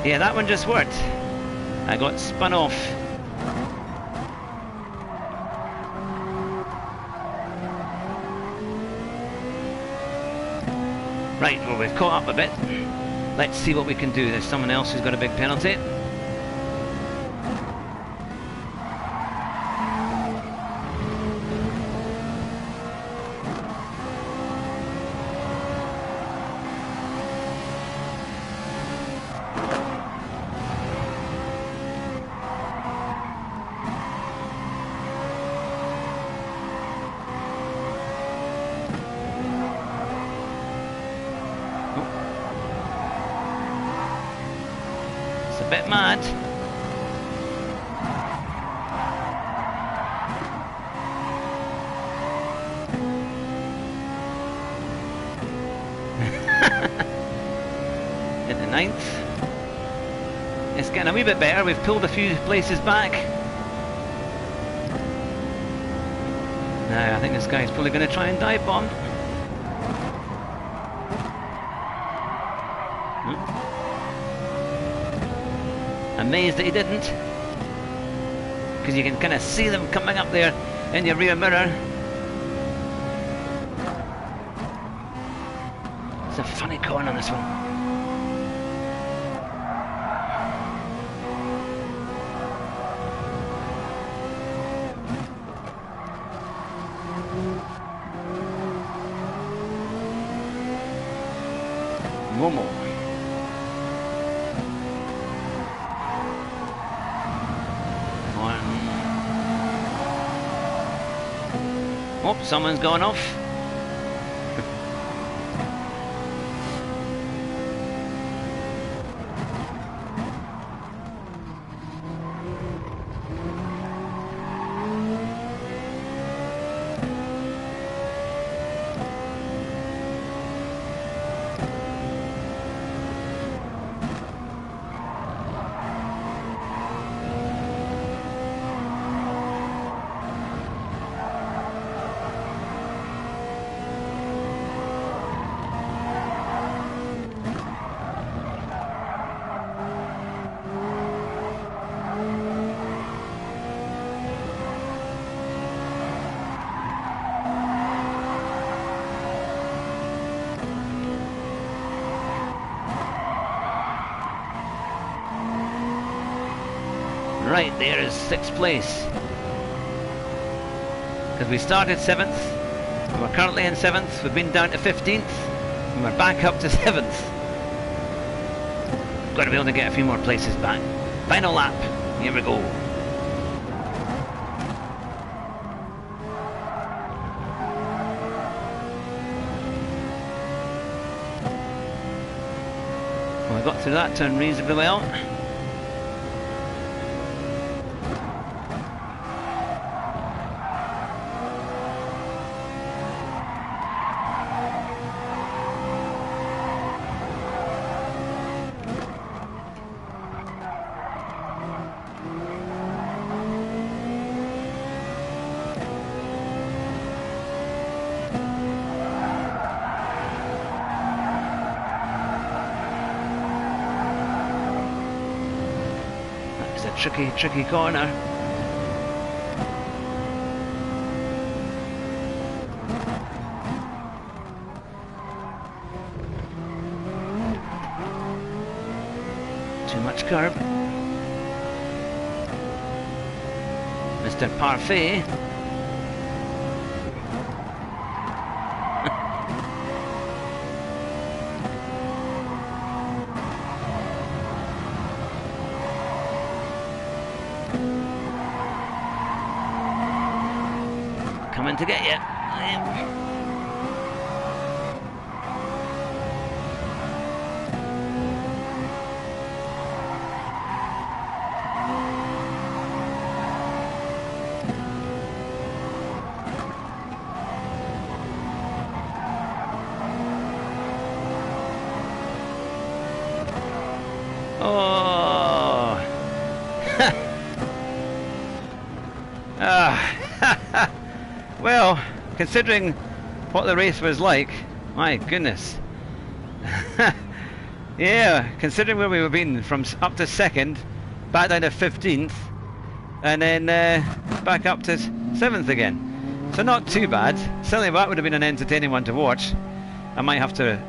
Yeah, that one just worked. I got spun off. Right, well, we've caught up a bit. Let's see what we can do. There's someone else who's got a big penalty. a bit mad. In the 9th. It's getting a wee bit better. We've pulled a few places back. Now I think this guy's probably going to try and dive bomb. Amazed that he didn't, because you can kind of see them coming up there in your rear mirror. It's a funny corner on this one. Momo. Oh, someone's gone off. Right, there is 6th place. Because we started 7th, we're currently in 7th, we've been down to 15th, and we're back up to 7th. Got to be able to get a few more places back. Final lap, here we go. Well, I got through that turn reasonably well. Tricky corner. Too much curb. Mr. Parfait. Coming to get you. Oh. Well, considering what the race was like, my goodness. Yeah, considering where we were been from up to 2nd, back down to 15th, and then back up to 7th again. So not too bad. Certainly that would have been an entertaining one to watch. I might have to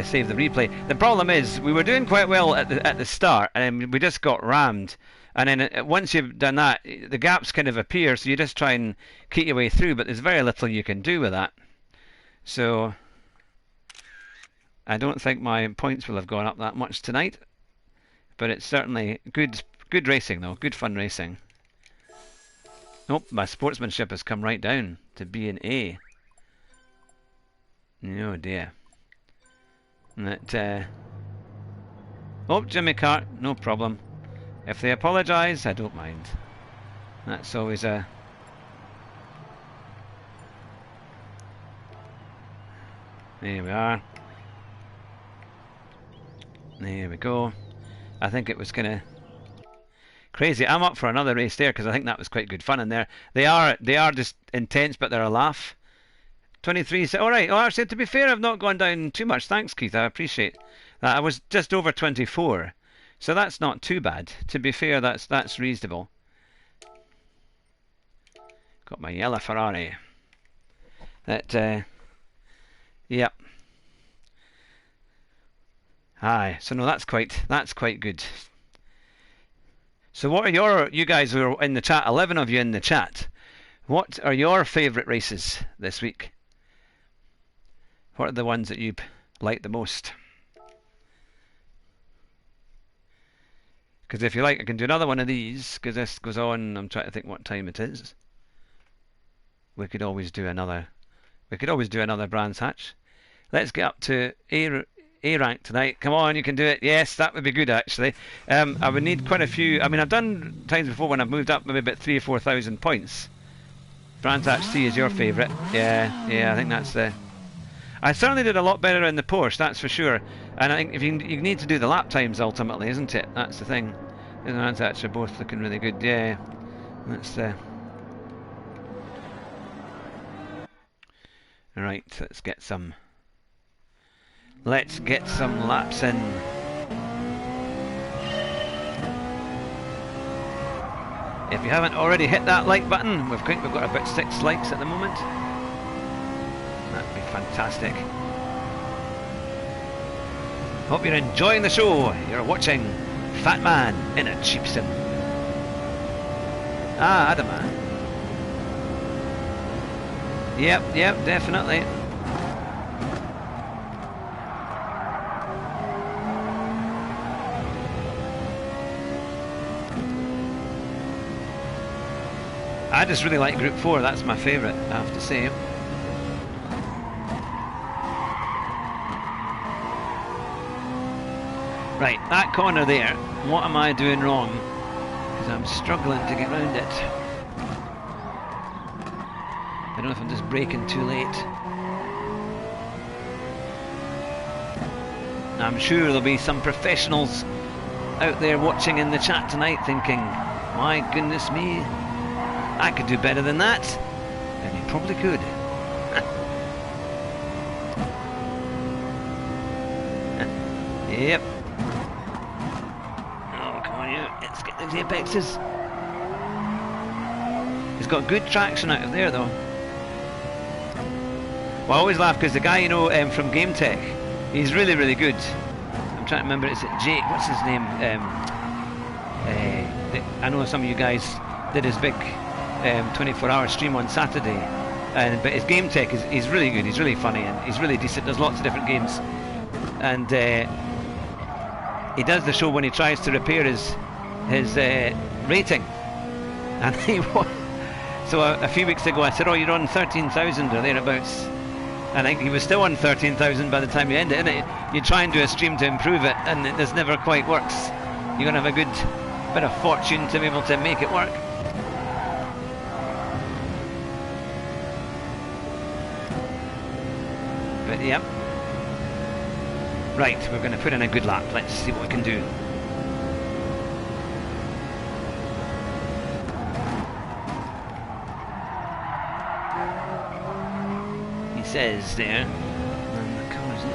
save the replay. The problem is we were doing quite well at the start, and we just got rammed. And then once you've done that, the gaps kind of appear, so you just try and keep your way through, but there's very little you can do with that. So I don't think my points will have gone up that much tonight, but it's certainly good racing though, good fun racing. Nope, my sportsmanship has come right down to B and A. Oh dear. That Oh, Jimmy Cart, no problem. If they apologise, I don't mind. That's always a... There we are. There we go. I think it was kind of crazy. I'm up for another race there because I think that was quite good fun in there. They are just intense, but they're a laugh. 23. All right. Oh, actually, to be fair, I've not gone down too much. Thanks, Keith. I appreciate that. I was just over 24, so that's not too bad. To be fair, that's reasonable. Got my yellow Ferrari. That. Yep. Aye. So no, that's quite good. So what are you guys who are in the chat? 11 of you in the chat. What are your favourite races this week? What are the ones that you like the most? Because if you like, I can do another one of these, because this goes on. I'm trying to think what time it is. We could always do another Brands Hatch. Let's get up to A rank tonight. Come on, you can do it. Yes, that would be good actually. I would need quite a few. I mean, I've done times before when I've moved up maybe about 3,000 or 4,000 points. Brands Hatch C is your favourite. Yeah, I think that's the... I certainly did a lot better in the Porsche, that's for sure. And I think if you need to do the lap times ultimately, isn't it? That's the thing. The Brands Hatch are both looking really good. Yeah, that's the... Right, let's get some laps in. If you haven't already hit that like button, we've got about 6 likes at the moment. That'd be fantastic. Hope you're enjoying the show. You're watching Fat Man in a Cheap Sim. Ah, Adama. Yep, definitely. I just really like Group 4, that's my favourite, I have to say. Right, that corner there, what am I doing wrong? Because I'm struggling to get round it. I don't know if I'm just braking too late. I'm sure there'll be some professionals out there watching in the chat tonight thinking, my goodness me, I could do better than that. And you probably could. Yep. Oh, come on, you. Let's get those apexes. He's got good traction out of there, though. Well, I always laugh because the guy, you know, from Game Tech, he's really, really good. I'm trying to remember, is it Jake? What's his name? I know some of you guys did his big 24-hour stream on Saturday, but his Game Tech he's really good. He's really funny and he's really decent. Does lots of different games, and he does the show when he tries to repair his rating, and he won. So a few weeks ago I said, oh, you're on 13,000 or thereabouts, and I think he was still on 13,000 by the time you end it, innit? You try and do a stream to improve it and it just never quite works. You're going to have a good bit of fortune to be able to make it work. But yep. Right, we're going to put in a good lap. Let's see what we can do. He says there, and the car's in.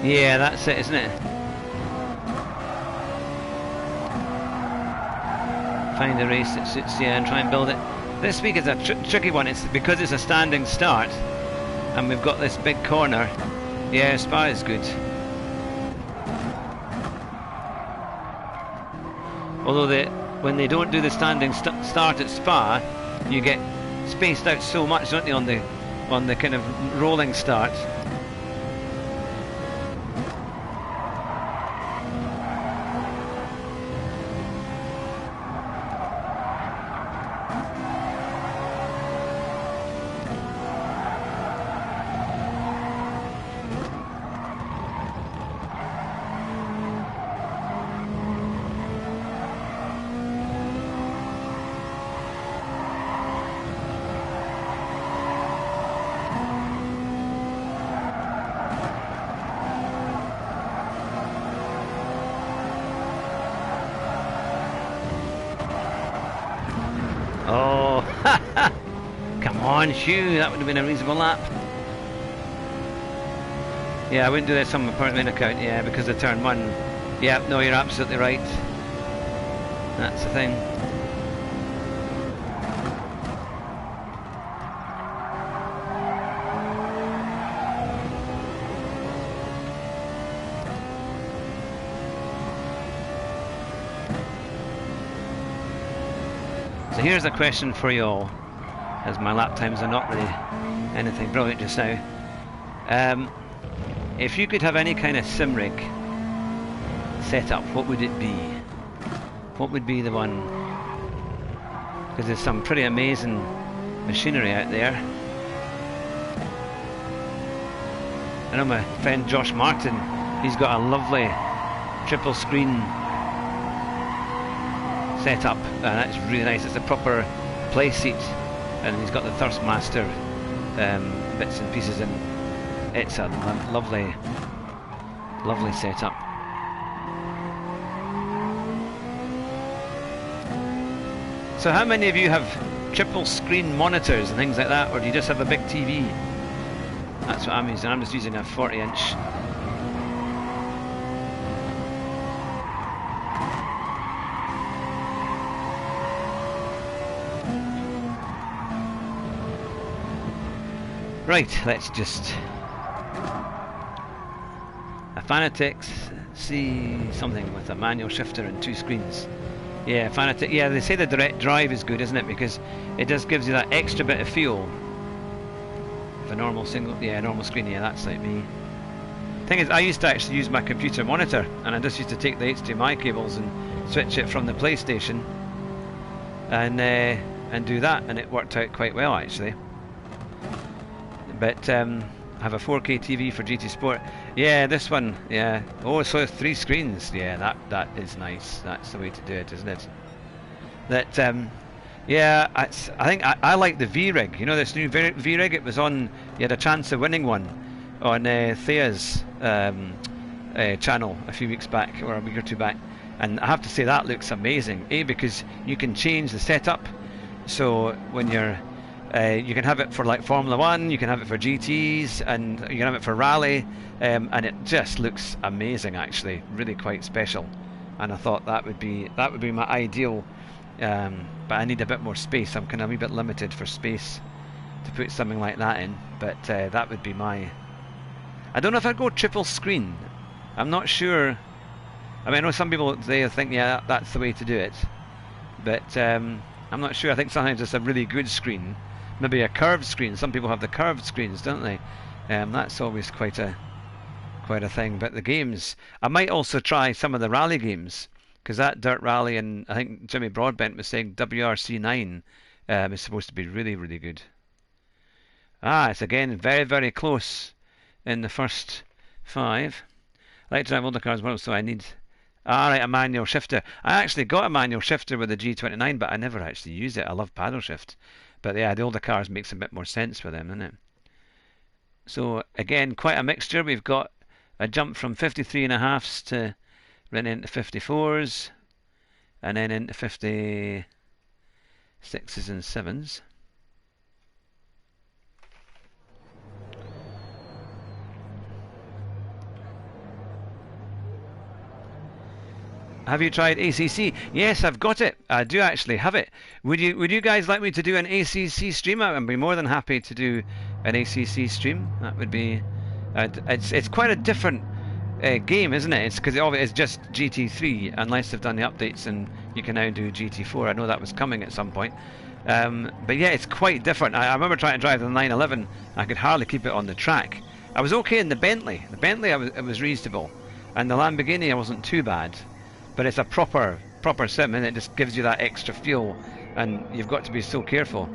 Yeah, that's it, isn't it? Find a race that suits you and try and build it. This week is a tricky one. It's because it's a standing start and we've got this big corner. Yeah, Spa is good. Although when they don't do the standing start at Spa, you get spaced out so much, don't they, on the kind of rolling start. Oh, come on, Hugh, that would have been a reasonable lap. Yeah, I wouldn't do this on my main account, yeah, because of turn 1. Yeah, no, you're absolutely right. That's the thing. So here's a question for you all, as my lap times are not really anything brilliant just now. If you could have any kind of sim rig set up, what would it be? What would be the one? Because there's some pretty amazing machinery out there. I know my friend Josh Martin, he's got a lovely triple screen set up, and that's really nice. It's a proper play seat, and he's got the Thirstmaster bits and pieces, and it's a lovely setup. So how many of you have triple screen monitors and things like that, or do you just have a big TV? That's what I'm using. I'm just using a 40-inch. Right, let's just a Fanatec see something with a manual shifter and 2 screens. Yeah, Fanatec. Yeah, they say the direct drive is good, isn't it? Because it just gives you that extra bit of feel. If a normal single, yeah, normal screen. Yeah, that's like me. Thing is, I used to actually use my computer monitor, and I just used to take the HDMI cables and switch it from the PlayStation, and do that, and it worked out quite well actually. But I have a 4K TV for GT Sport. Yeah, this one. Yeah. Oh, so 3 screens. Yeah, that is nice. That's the way to do it, isn't it? That. Yeah, I think I like the V-Rig. You know this new V-Rig? It was on. You had a chance of winning one on Thea's channel a few weeks back, or a week or 2 back, and I have to say that looks amazing. Because you can change the setup. So when you're you can have it for like Formula 1, you can have it for GTs, and you can have it for rally, and it just looks amazing actually, really quite special. And I thought that would be my ideal, but I need a bit more space. I'm kind of a wee bit limited for space to put something like that in, but that would be my... I don't know if I'd go triple screen. I'm not sure. I mean, I know some people, they think, yeah, that's the way to do it, but I'm not sure. I think sometimes it's a really good screen. Maybe a curved screen. Some people have the curved screens, don't they? That's always quite a thing. But the games, I might also try some of the rally games, because that Dirt Rally, and I think Jimmy Broadbent was saying WRC9 is supposed to be really, really good. Ah, it's again very, very close in the first 5. I like to drive older cars well, so I need... Right, a manual shifter. I actually got a manual shifter with the G29, but I never actually used it. I love paddle shift. But yeah, the older cars makes a bit more sense with them, doesn't it? So again, quite a mixture. We've got a jump from 53.5s to right into 54s, and then into 56s and 7s. Have you tried ACC? Yes, I've got it. I do actually have it. Would you guys like me to do an ACC stream? I'd be more than happy to do an ACC stream. That would be... it's quite a different game, isn't it? It's because it's just GT3, unless they've done the updates and you can now do GT4. I know that was coming at some point. But yeah, it's quite different. I remember trying to drive the 911. I could hardly keep it on the track. I was okay in the Bentley. The Bentley, it was reasonable, and the Lamborghini, I wasn't too bad. But it's a proper sim, and it just gives you that extra fuel, and you've got to be so careful.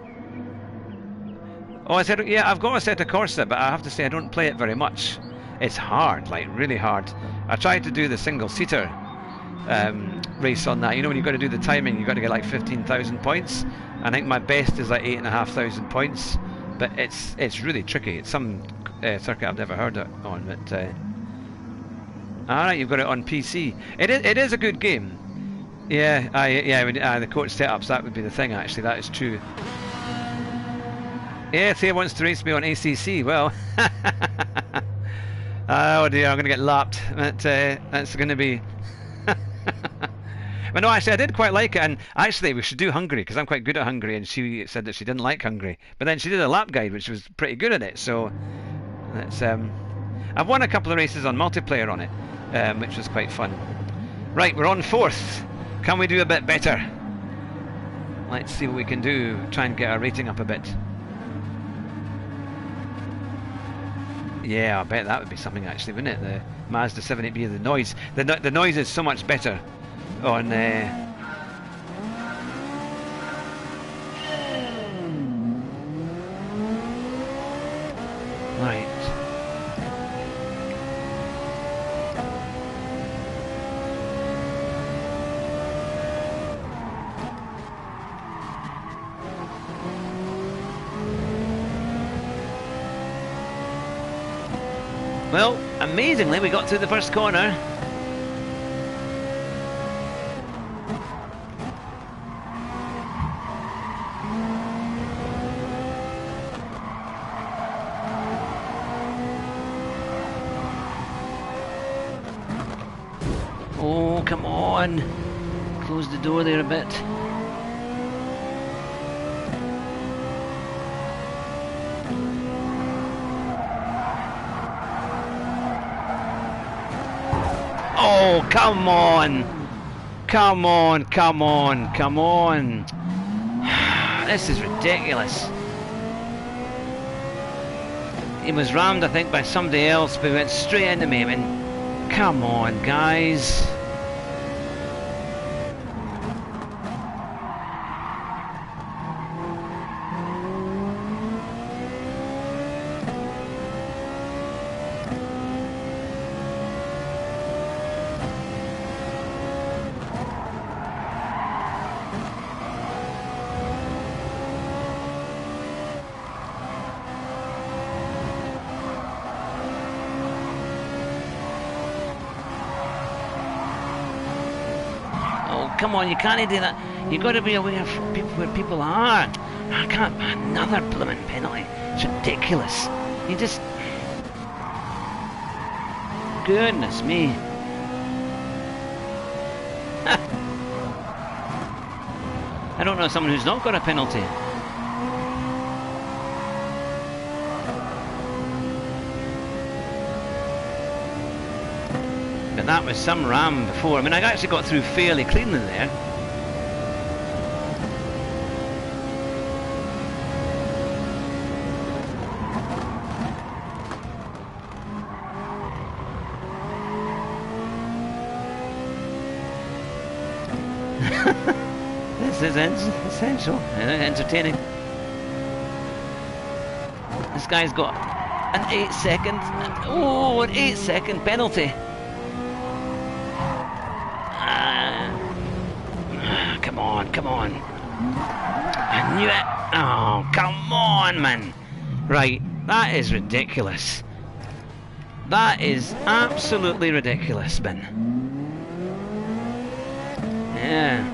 Oh, I said, yeah, I've got a set of Corsa, but I have to say I don't play it very much. It's hard, like really hard. I tried to do the single-seater race on that. You know, when you've got to do the timing, you've got to get like 15,000 points. I think my best is like 8,500 points, but it's really tricky. It's some circuit I've never heard it on. But alright, you've got it on PC. It is a good game. Yeah, the coach setups, that would be the thing. Actually, that is true. Yeah, Thea wants to race me on ACC. Well, oh dear, I'm going to get lapped. That's going to be. But no, actually, I did quite like it, and actually, we should do Hungary because I'm quite good at Hungary, and she said that she didn't like Hungary. But then she did a lap guide, which was pretty good at it. So that's I've won a couple of races on multiplayer on it, which was quite fun. Right, we're on 4th. Can we do a bit better? Let's see what we can do. Try and get our rating up a bit. Yeah, I bet that would be something actually, wouldn't it? The Mazda 780B, the noise. The noise is so much better on. Right. Well, amazingly, we got through the first corner. Oh, come on. Close the door there a bit. Oh, come on! Come on, come on, come on! This is ridiculous. He was rammed, I think, by somebody else, but he went straight into me. I mean, come on, guys. Come on, you can't do that. You've got to be aware of where people are. I can't. Another blooming penalty. It's ridiculous. You just. Goodness me. I don't know someone who's not got a penalty. But that was some ram before. I mean, I actually got through fairly cleanly there. This is essential and entertaining. This guy's got an 8-second. Oh, an 8-second penalty. Come on, come on. I knew it. Oh, come on, man. Right, that is ridiculous. That is absolutely ridiculous, man. Yeah.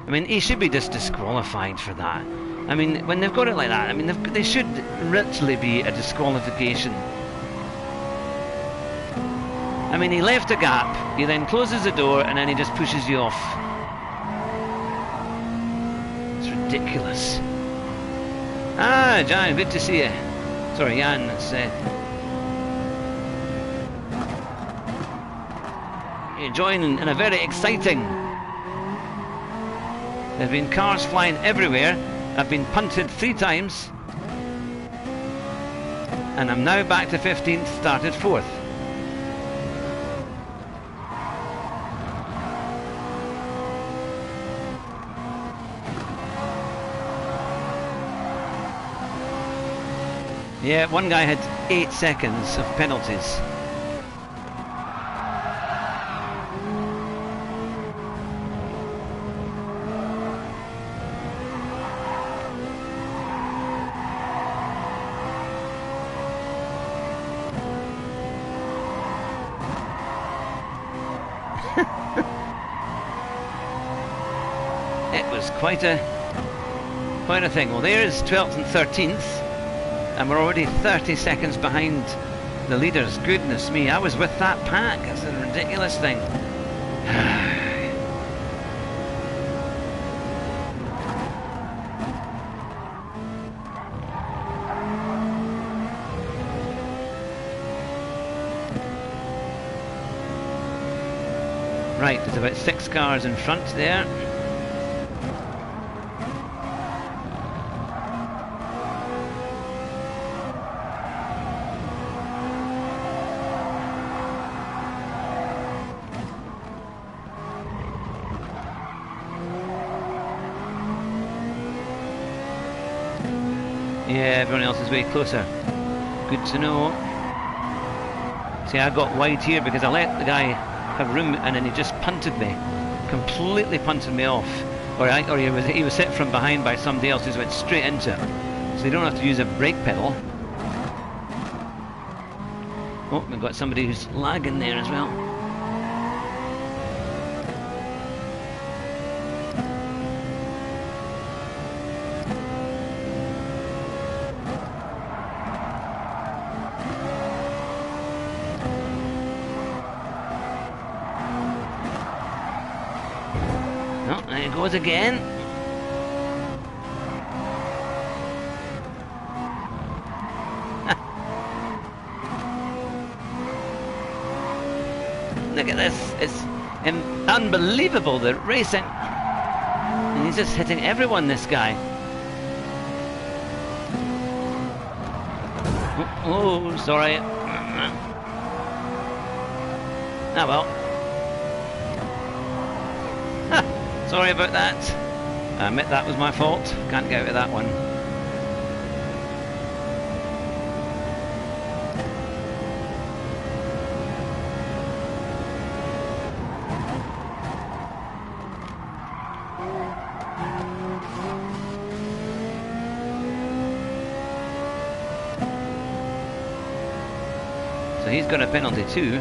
I mean, he should be just disqualified for that. I mean, when they've got it like that, I mean, they should literally be a disqualification. I mean, he left a gap, he then closes the door, and then he just pushes you off. It's ridiculous. Ah, Jan, good to see you. Sorry, Jan, it's... you join in a very exciting. There's been cars flying everywhere. I've been punted 3 times. And I'm now back to 15th, started 4th. Yeah, one guy had 8 seconds of penalties. It was quite a thing. Well, there's 12th and 13th. And we're already 30 seconds behind the leaders. Goodness me, I was with that pack. That's a ridiculous thing. Right, there's about 6 cars in front there. Yeah, everyone else is way closer. Good to know. See, I got wide here because I let the guy have room and then he just punted me. Completely punted me off. Or he was hit from behind by somebody else who went straight into it. So you don't have to use a brake pedal. Oh, we've got somebody who's lagging there as well. Oh, there it goes again. Look at this. It's unbelievable, the racing. And he's just hitting everyone, this guy. Oh, sorry. Ah, well. Sorry about that. I admit that was my fault. Can't get out of that one. So he's got a penalty too.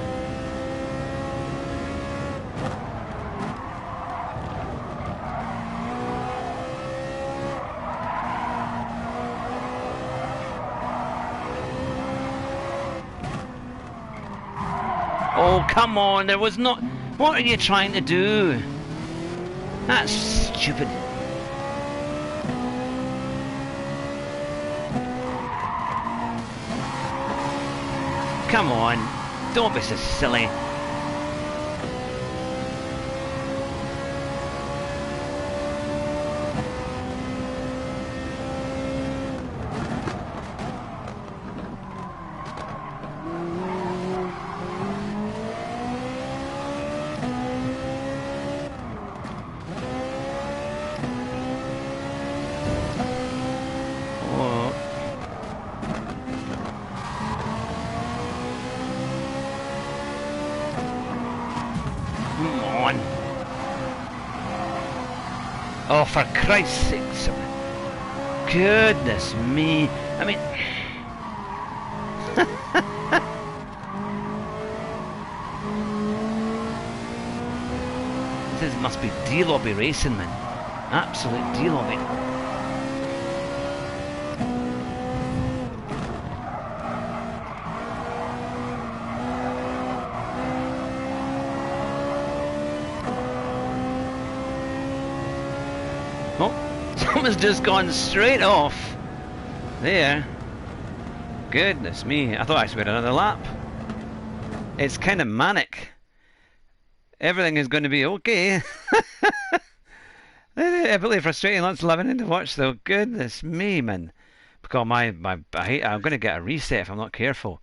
Oh, come on, there was not... What are you trying to do? That's stupid. Come on, don't be so silly. Oh, for Christ's sake. Goodness me. I mean... This must be D-lobby racing, man. Absolute D-lobby. Someone's just gone straight off there. Goodness me, I thought I should have another lap. It's kind of manic. everything is going to be okay. Really frustrating. Lots of living in to watch though. Goodness me, man. Because I'm going to get a reset if I'm not careful.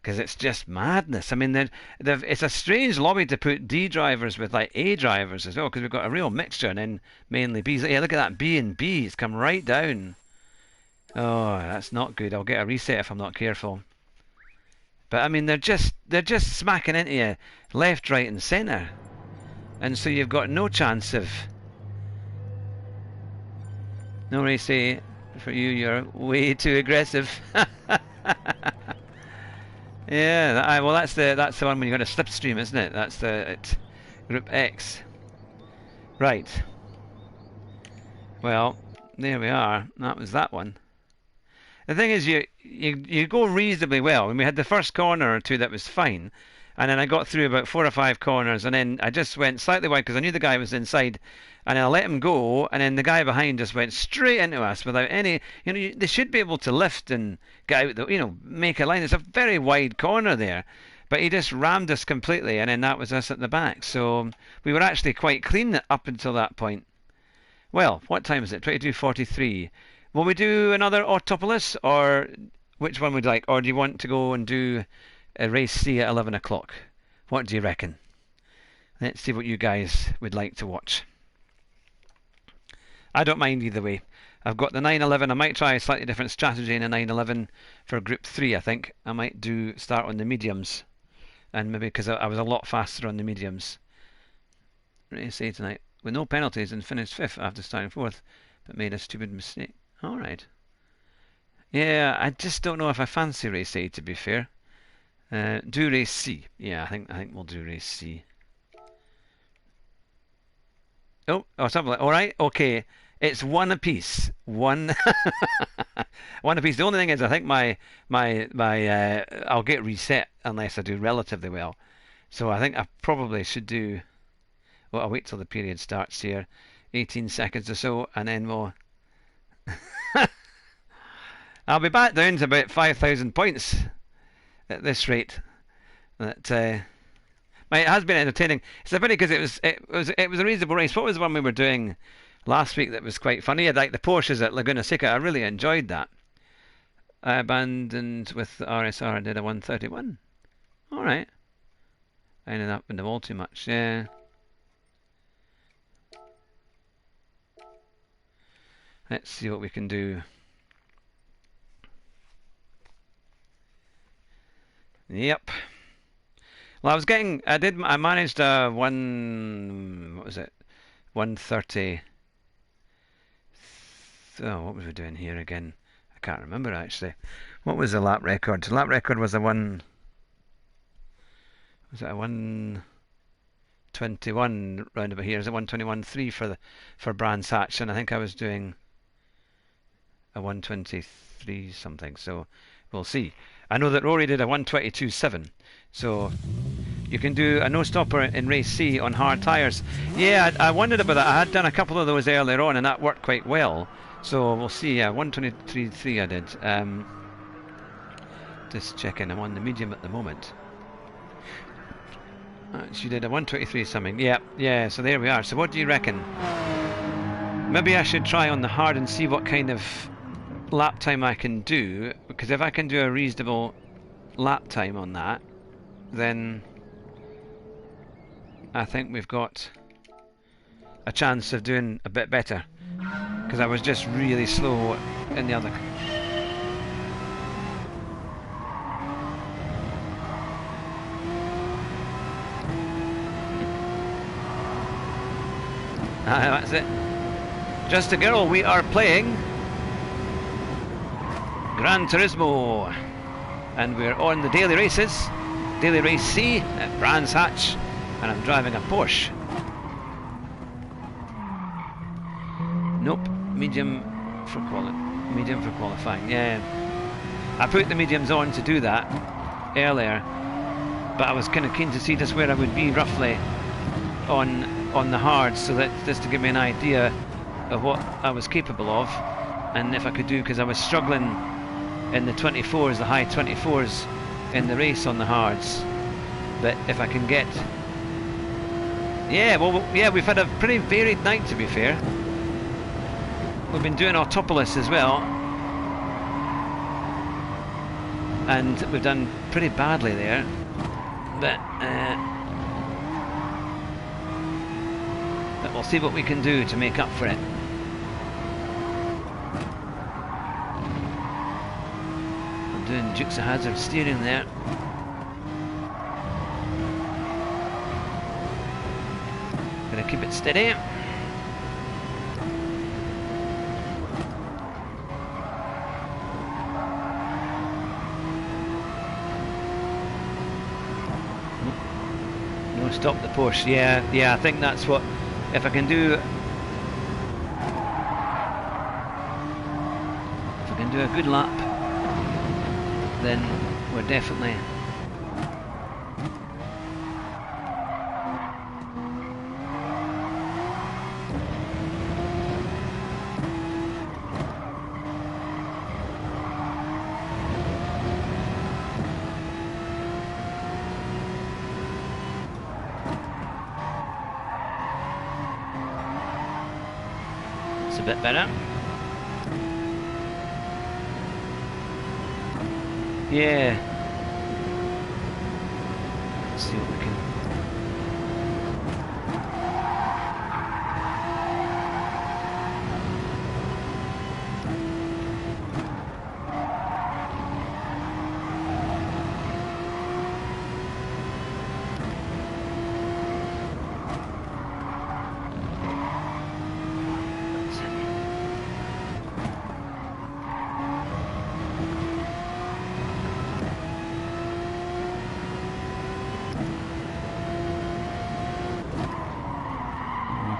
Because it's just madness. I mean, it's a strange lobby to put D drivers with like A drivers as well. Because we've got a real mixture and then mainly Bs. Yeah, look at that B and B. It's come right down. Oh, that's not good. I'll get a reset if I'm not careful. But I mean, they're just smacking into you left, right, and centre, and so you've got no chance of. No race A for you. You're way too aggressive. Yeah, well, that's the one when you're going to slipstream, isn't it? That's Group X. Right. Well, there we are. That was that one. The thing is, you go reasonably well. And we had the first corner or two that was fine, and then I got through about 4 or 5 corners, and then I just went slightly wide because I knew the guy was inside, and I let him go, and then the guy behind just went straight into us without any. They should be able to lift and get out. Make a line. It's a very wide corner there, but he just rammed us completely, and then that was us at the back. So we were actually quite clean up until that point. Well, what time is it? 22:43. Will we do another Autopolis, or which one would you like? Or do you want to go and do a race C at 11 o'clock? What do you reckon? Let's see what you guys would like to watch. I don't mind either way. I've got the 911. I might try a slightly different strategy in a 911 for Group 3, I think. I might start on the mediums. And maybe because I was a lot faster on the mediums. Race A tonight. With no penalties and finished 5th after starting 4th. But made a stupid mistake. Alright. Yeah, I just don't know if I fancy race A, to be fair. Do race C. Yeah, I think we'll do race C. Oh, something like. Alright, okay. It's one apiece. One one apiece. The only thing is I think my I'll get reset unless I do relatively well. So I think I probably should do. Well, I'll wait till the period starts here. 18 seconds or so, and then we'll. I'll be back down to about 5,000 points at this rate. That it has been entertaining. It's a pity because it was a reasonable race. What was the one we were doing last week that was quite funny? I'd like the Porsches at Laguna Seca. I really enjoyed that. I abandoned with the RSR and did a 131. All right. I ended up in the wall too much. Yeah. Let's see what we can do. Yep. Well, I managed what was it? 130. Oh, what was we doing here again? I can't remember actually. What was the lap record? The lap record was a 121 round about here? Is it 121.3 for Brands Hatch? And I think I was doing a 123 something. So we'll see. I know that Rory did a 122.7. So you can do a no-stopper in race C on hard tyres. Yeah, I wondered about that. I had done a couple of those earlier on and that worked quite well. So we'll see. Yeah, 123.3 I did. Just checking. I'm on the medium at the moment. She did a 123 something. Yeah. So there we are. So what do you reckon? Maybe I should try on the hard and see what kind of lap time I can do. Because if I can do a reasonable lap time on that, then I think we've got a chance of doing a bit better. Because I was just really slow in the other. That's it. Just a girl, we are playing Gran Turismo. And we're on the daily races. Daily race C at Brands Hatch. And I'm driving a Porsche. Nope, medium for qualifying. Yeah, I put the mediums on to do that earlier, but I was kind of keen to see just where I would be roughly on the hards, so that just to give me an idea of what I was capable of, and if I could do, because I was struggling in the 24s, the high 24s in the race on the hards. But if I can get Yeah, well, yeah, we've had a pretty varied night, to be fair. We've been doing Autopolis as well, and we've done pretty badly there, but we'll see what we can do to make up for it. I'm doing Dukes of Hazzard steering there. Gonna keep it steady. No, stop the Porsche. Yeah, I think that's what. If I can do a good lap, then we're definitely. It's a bit better. Yeah. Let's see what we can.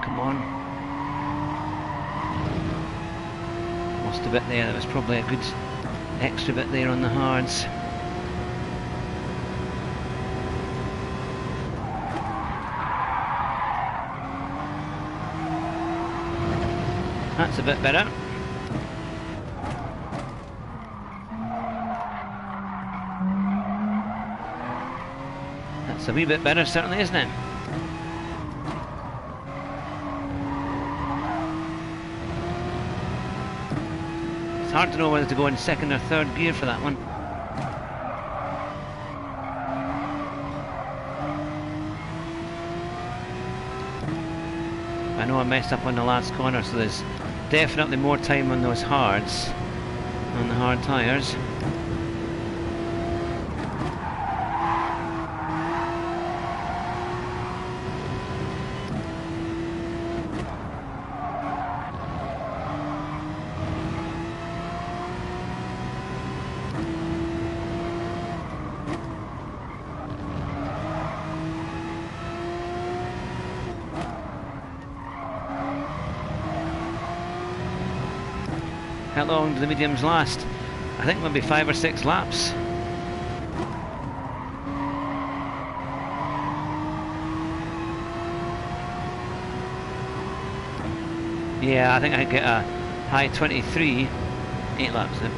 Come on. Lost a bit there. That was probably a good extra bit there on the hards. That's a bit better. That's a wee bit better, certainly, isn't it? It's hard to know whether to go in second or third gear for that one. I know I messed up on the last corner, so there's definitely more time on those hards, on the hard tyres. How long do the mediums last? I think maybe 5 or 6 laps. Yeah, I think I get a high 23, 8 laps then.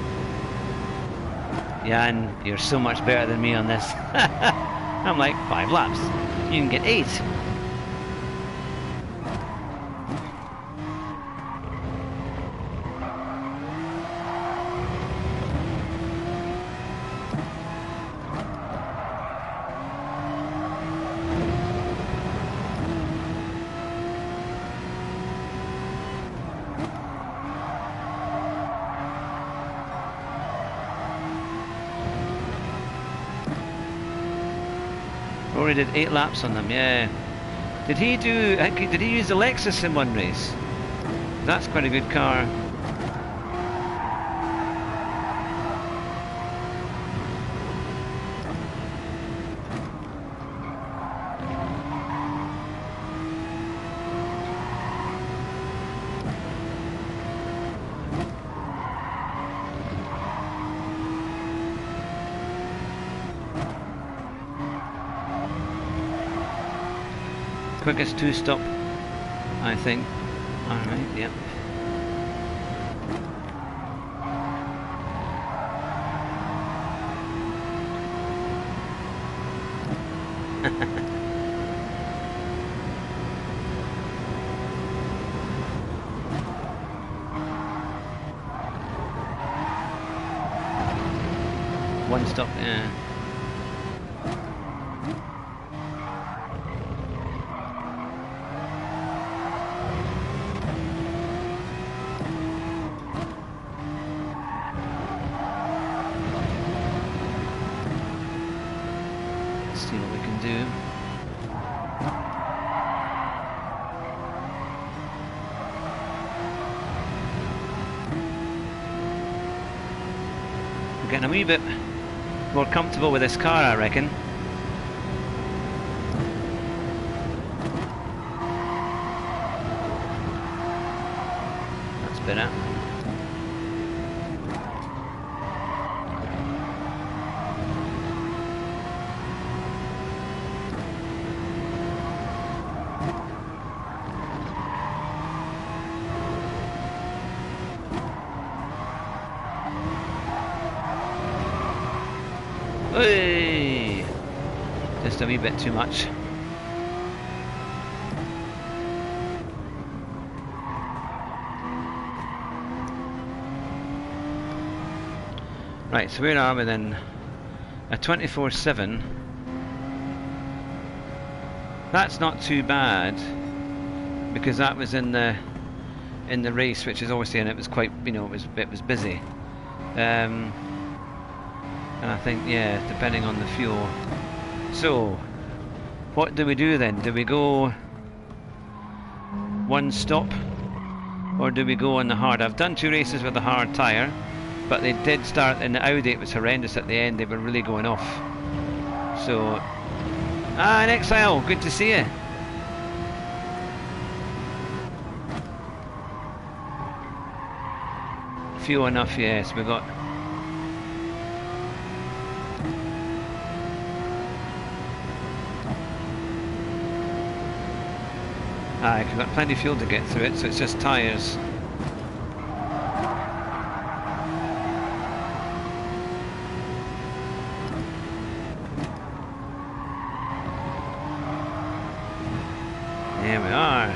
Yeah, and you're so much better than me on this. I'm like 5 laps. You can get 8. Rory did 8 laps on them, yeah. Did he use the Lexus in one race? That's quite a good car. Quickest 2-stop, I think. Alright, yep. one stop, yeah. Let's see what we can do. We're getting a wee bit more comfortable with this car, I reckon. That's better. Hey! Just a wee bit too much. Right, so where are we then? A 24/7. That's not too bad because that was in the race, which is obviously, and it was quite, you know, it was busy. And I think, yeah, depending on the fuel. So, what do we do then? Do we go one stop, or do we go on the hard? I've done 2 races with the hard tyre, but they did start in the Audi. It was horrendous at the end. They were really going off. So, an Exile, good to see you. Fuel enough, yes. We've got. Aye, we've got plenty of fuel to get through it, so it's just tyres. There we are.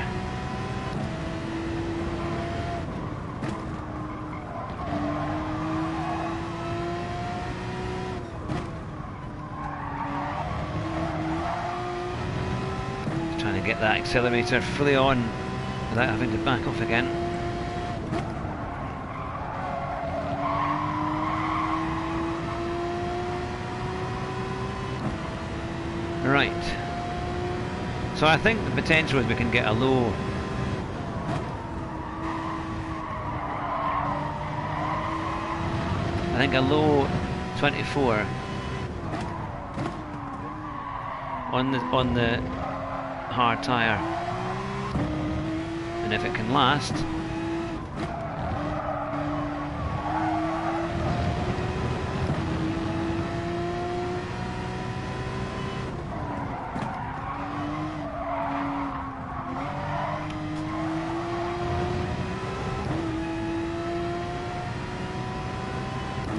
Trying to get that accelerator fully on without having to back off again. Right. So I think the potential is we can get a low. I think a low 24 on the hard tyre, and if it can last,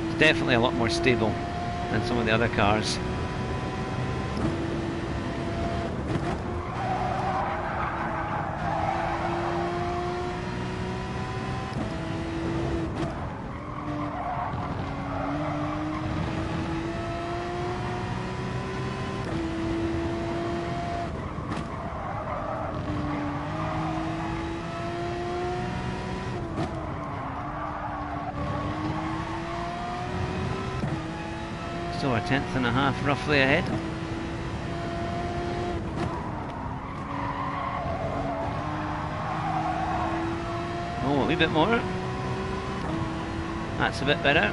it's definitely a lot more stable than some of the other cars. So a 1/10.5 roughly ahead. Oh, a wee bit more. That's a bit better.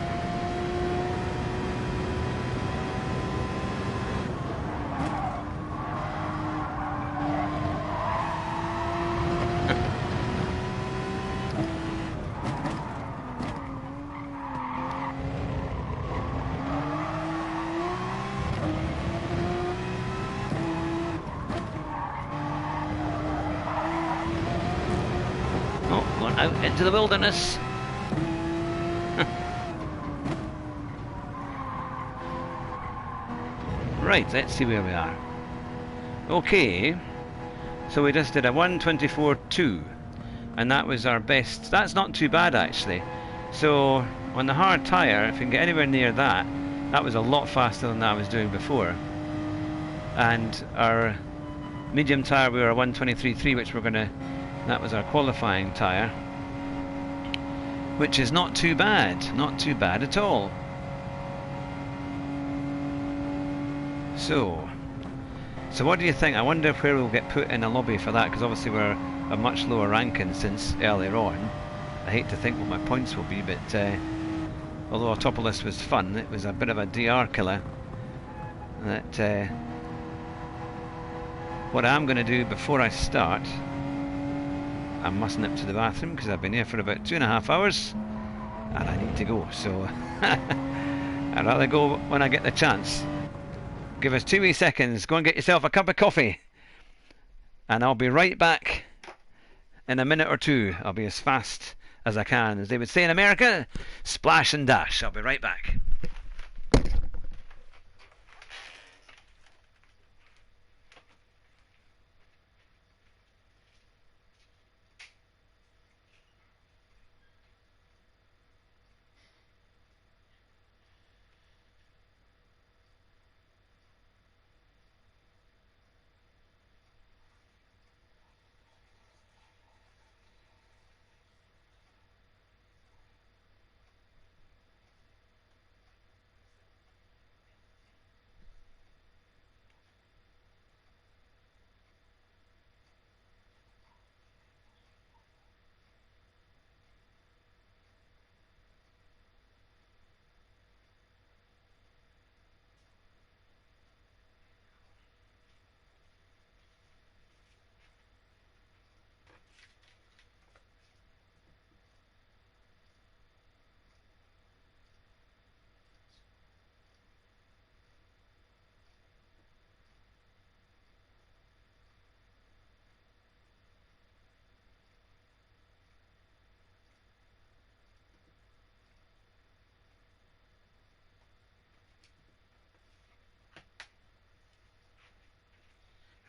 Out into the wilderness. Right, let's see where we are. Okay, so we just did a 1:24.2, and that was our best. That's not too bad actually. So on the hard tyre, if we can get anywhere near that, That was a lot faster than I was doing before. And our medium tyre, we were a 123.3, which we're gonna, that was our qualifying tyre, which is not too bad at all. So what do you think? I wonder where we'll get put in a lobby for that, because obviously we're a much lower ranking since earlier on. I hate to think what my points will be, but although our top of list was fun, it was a bit of a DR killer. That what I'm going to do before I start, I must nip to the bathroom because I've been here for about 2.5 hours and I need to go, so I'd rather go when I get the chance. Give us 2 wee seconds, go and get yourself a cup of coffee and I'll be right back in a minute or two. I'll be as fast as I can, as they would say in America, splash and dash. I'll be right back.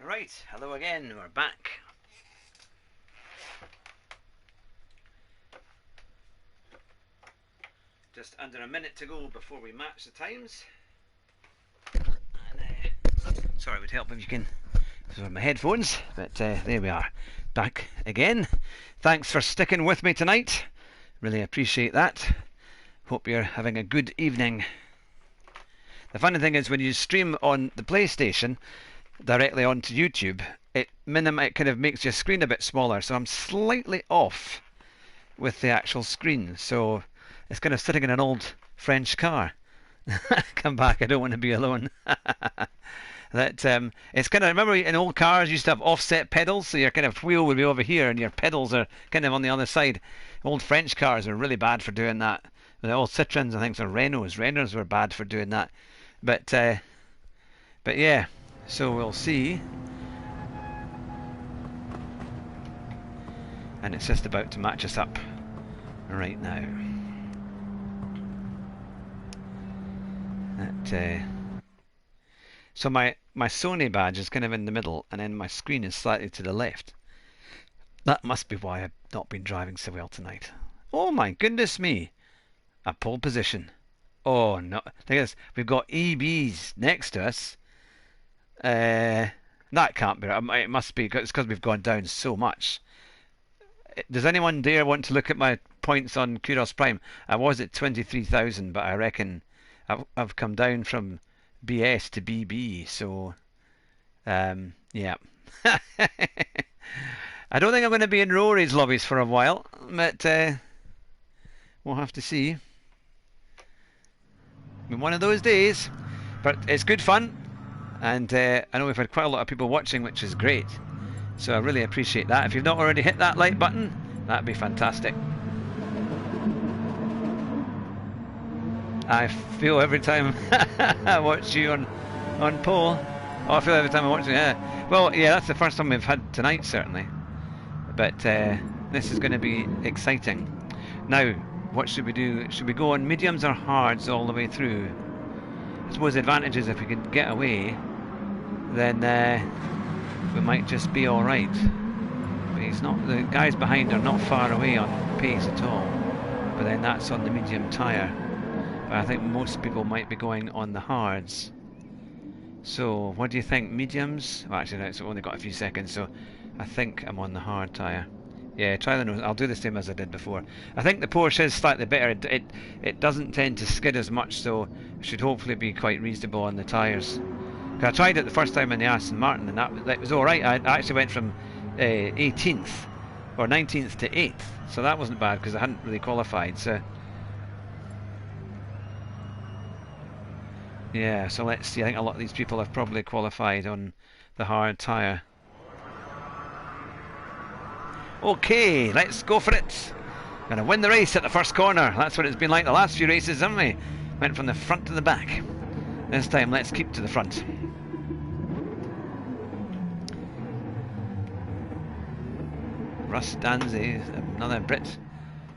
Right, hello again, we're back. Just under a minute to go before we match the times. And, sorry, it would help if you can, those are my headphones, but there we are, back again. Thanks for sticking with me tonight, really appreciate that. Hope you're having a good evening. The funny thing is, when you stream on the PlayStation directly onto YouTube, it kind of makes your screen a bit smaller, so I'm slightly off with the actual screen, so it's kind of sitting in an old French car. Come back, I don't want to be alone. That it's kind of, remember in old cars you used to have offset pedals, so your kind of wheel would be over here and your pedals are kind of on the other side. Old French cars are really bad for doing that. The old Citroens, I think, so Renaults were bad for doing that. But yeah, so we'll see. And it's just about to match us up right now. So my Sony badge is kind of in the middle, and then my screen is slightly to the left. That must be why I've not been driving so well tonight. Oh my goodness me! A pole position. Oh no! Thing is, we've got EBs next to us. That can't be right. It must be, it's because we've gone down so much. Does anyone dare want to look at my points on Kudos Prime? I was at 23,000, but I reckon I've come down from BS to BB, so yeah. I don't think I'm going to be in Rory's lobbies for a while, but we'll have to see. In one of those days, but it's good fun, and I know we've had quite a lot of people watching, which is great, so I really appreciate that. If you've not already hit that like button, that'd be fantastic. I feel every time I watch you on poll. Oh, I feel every time I watch you. Yeah. Well, yeah, that's the first time we've had tonight, certainly. But this is going to be exciting. Now, what should we do? Should we go on mediums or hards all the way through? I suppose the advantage is if we can get away, then we might just be all right. But he's not. The guys behind are not far away on pace at all. But then that's on the medium tyre. but I think most people might be going on the hards. So, what do you think? Mediums? Well, actually, no, it's only got a few seconds, so I think I'm on the hard tyre. Yeah, try the nose. I'll do the same as I did before. I think the Porsche is slightly better. It doesn't tend to skid as much, so it should hopefully be quite reasonable on the tyres. I tried it the first time in the Aston Martin, and that was alright. I actually went from 18th or 19th to 8th, so that wasn't bad because I hadn't really qualified. So yeah, so let's see. I think a lot of these people have probably qualified on the hard tyre. Okay, let's go for it. Gonna win the race at the first corner. That's what it's been like the last few races, haven't we? Went from the front to the back. This time, let's keep to the front. Russ Danzy, another Brit.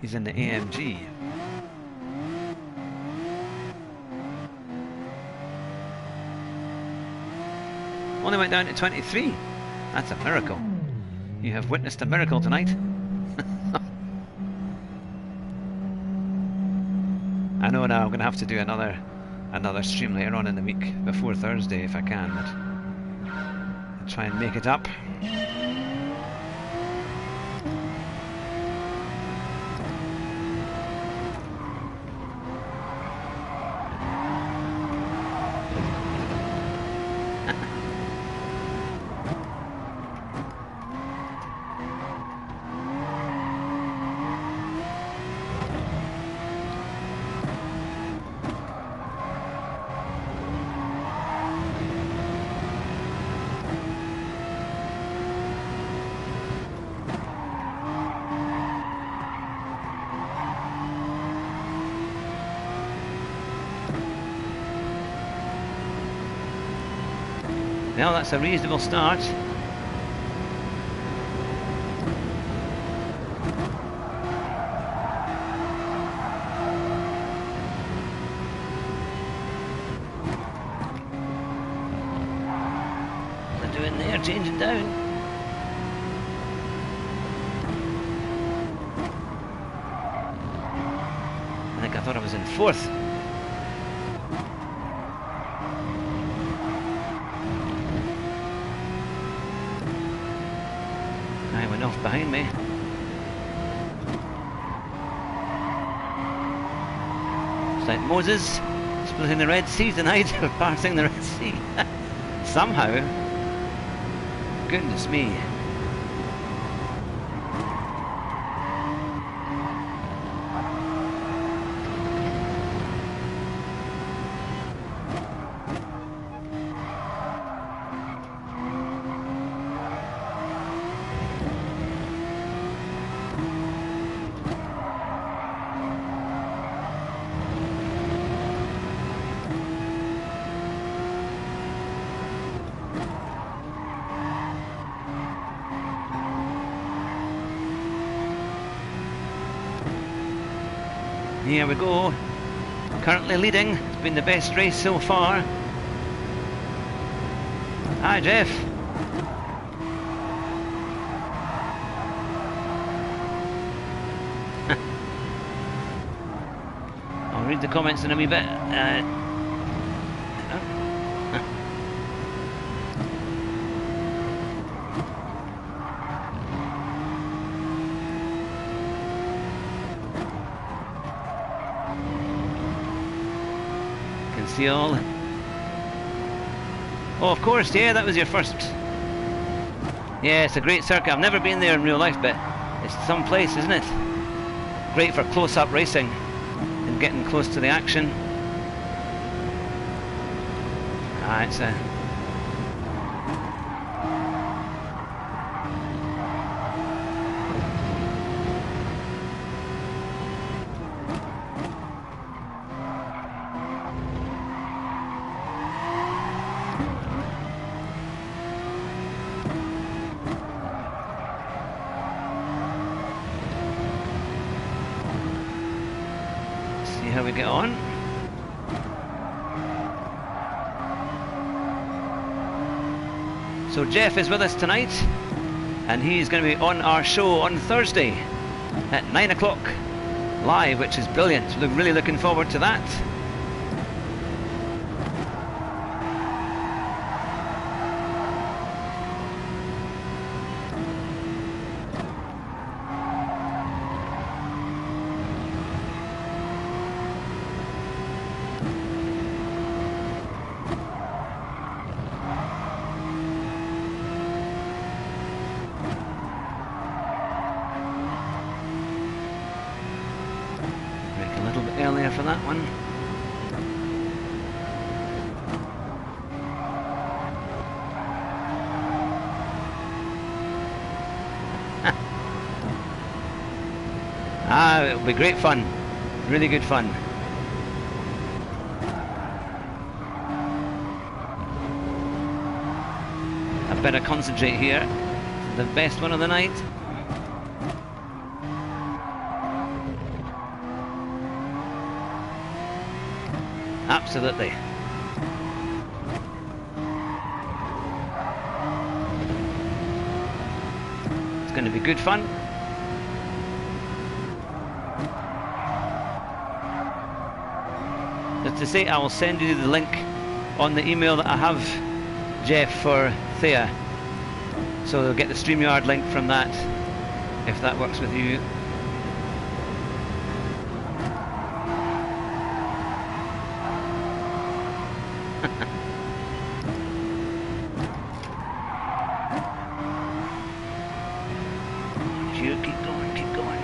He's in the AMG. Only went down to 23. That's a miracle. You have witnessed a miracle tonight. I know now I'm going to have to do another stream later on in the week before Thursday if I can, but I'll try and make it up. Well, that's a reasonable start. What they're doing there, changing down. I think I thought I was in 4th. Off behind me. It's like Moses splitting the Red Sea tonight, or parting the Red Sea. Somehow. Goodness me. Here we go, currently leading. It's been the best race so far. Hi Jeff. I'll read the comments in a wee bit. See all. Oh, of course, yeah, that was your first. Yeah, it's a great circuit. I've never been there in real life, but it's some place, isn't it? Great for close-up racing and getting close to the action. Ah, it's a. How we get on. So Jeff is with us tonight, and he's going to be on our show on Thursday at 9 o'clock live, which is brilliant. We're really looking forward to that. earlier for that one. Ah, it'll be great fun. Really good fun. I better concentrate here. The best one of the night. Absolutely. It's going to be good fun. Just to say, I will send you the link on the email that I have, Jeff, for Thea. So you'll get the StreamYard link from that, if that works with you. You keep going, keep going.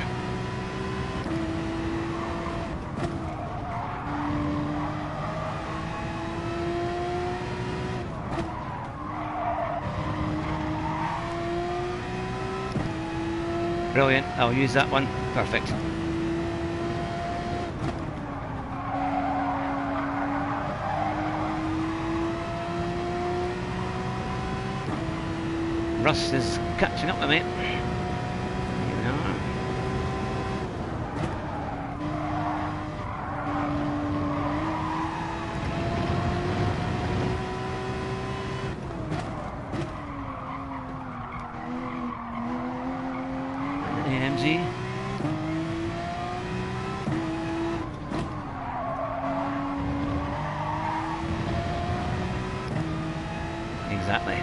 Brilliant, I'll use that one. Perfect. Russ is catching up with me. Here we are. AMG. Exactly.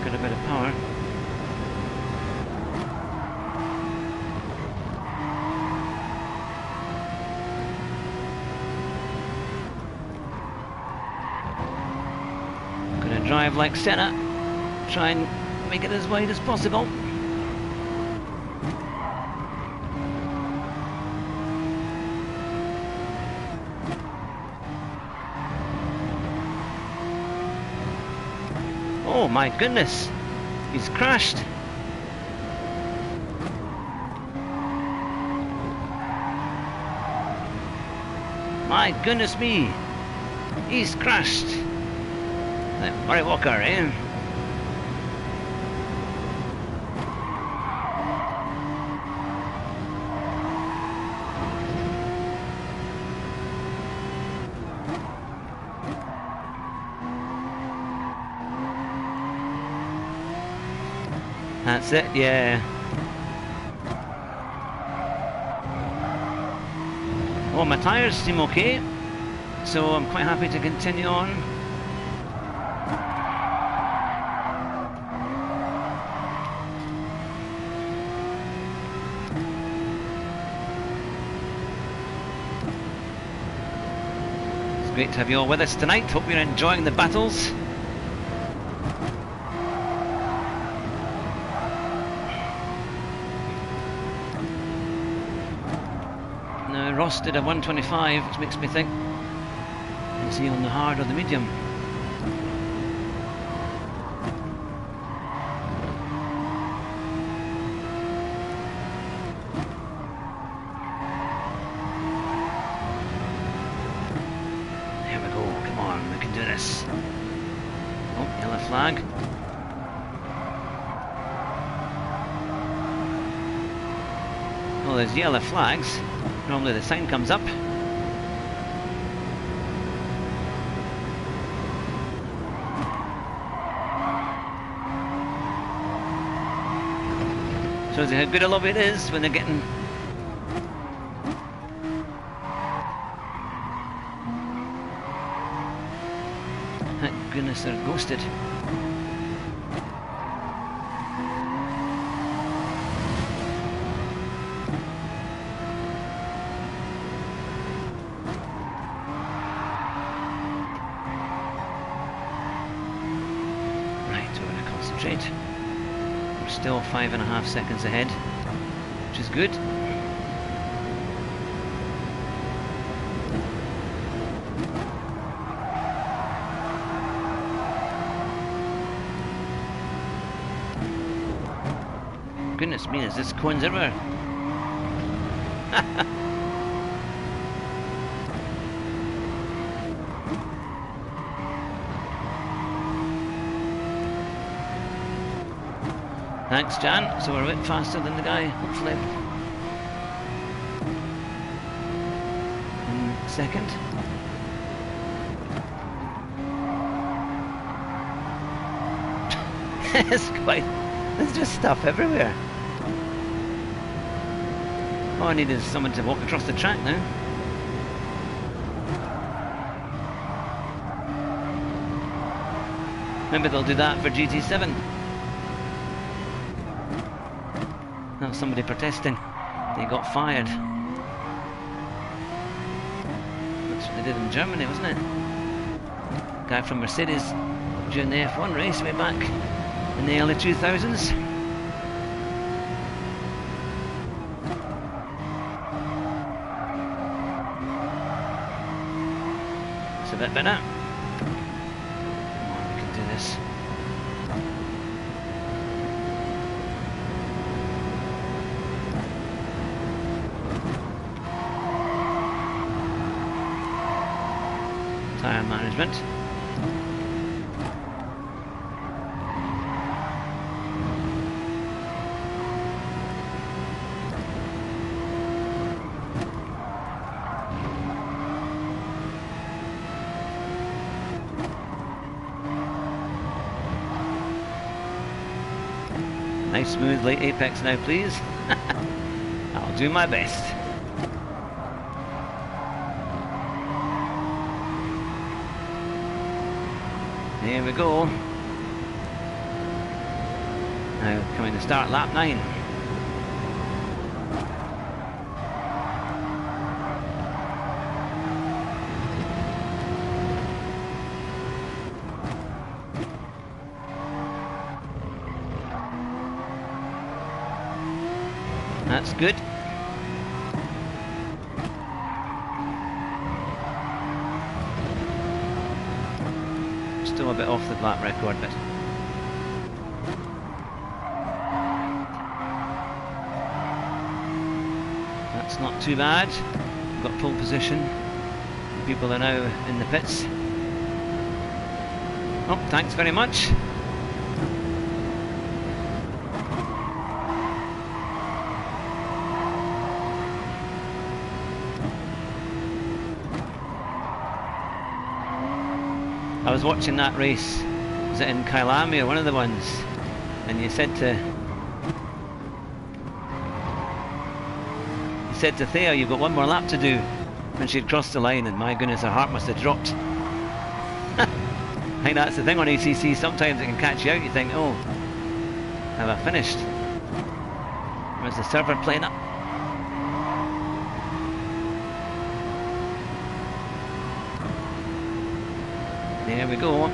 Got a bit of power. Drive like Senna, try and make it as wide as possible. Oh my goodness, he's crashed. My goodness me, he's crashed. Murray Walker, eh? That's it, yeah. Well, my tyres seem okay, so I'm quite happy to continue on. Great to have you all with us tonight. Hope you're enjoying the battles. Now Ross did a 125, which makes me think, is he on the hard or the medium? Oh, yellow flag. Well, there's yellow flags. Normally the sign comes up. Shows you how good a lobby it is when they're getting... Thank goodness they're ghosted. great. We're still 5.5 seconds ahead, which is good. Goodness me, is this cones everywhere? Thanks, Jan. So we're a bit faster than the guy, hopefully. In second. It's quite... There's just stuff everywhere. All I need is someone to walk across the track now. Maybe they'll do that for GT7. That was somebody protesting. They got fired. That's what they did in Germany, wasn't it? Guy from Mercedes during the F1 race way back in the early 2000s. It's a bit better. Come on, we can do this. Tyre management. Nice smooth late apex now, please. I'll do my best. Here we go. Now coming to start lap 9. That's good. Still a bit off the lap record, but that's not too bad. We've got pole position. People are now in the pits. Oh, thanks very much. I was watching that race, was it in Kyalami or one of the ones, and you said to Thea, you've got one more lap to do, when she'd crossed the line, and my goodness, her heart must have dropped. I think that's the thing on ACC, sometimes it can catch you out, you think, oh, have I finished? Was the server playing up? There we go.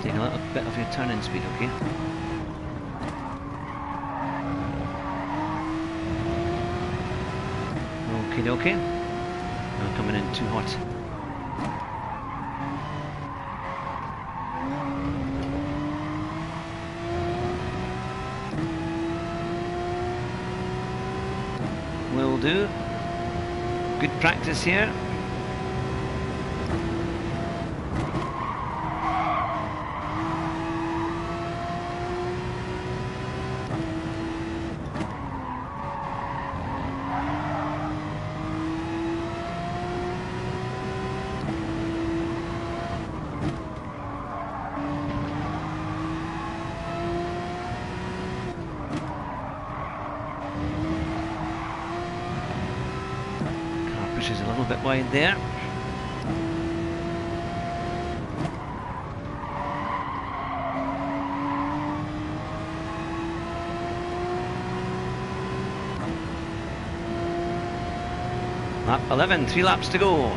Take a little bit of your turning speed, okay? Okie dokie. Not coming in too hot. Will do. Good practice here. Pushes a little bit wide there. Lap 11, 3 laps to go.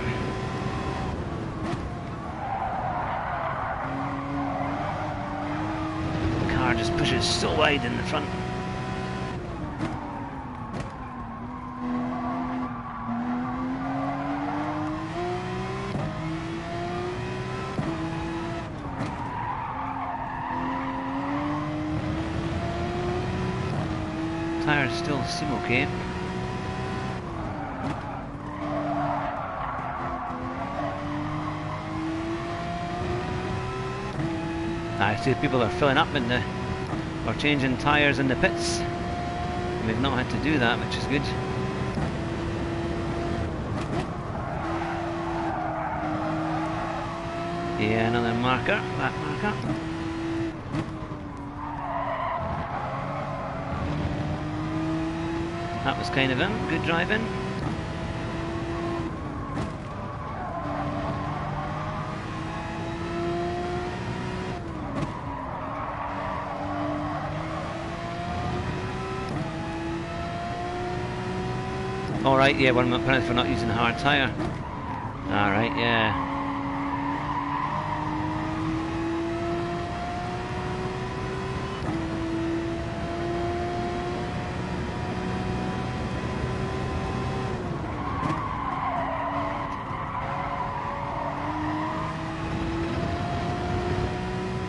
The car just pushes so wide in the front. Tires still seem okay. I see people are filling up or changing tyres in the pits. We've not had to do that, which is good. Yeah, another marker, that marker. That was kind of him, good driving. Alright, yeah, one penalty for not using a hard tyre. Alright, yeah.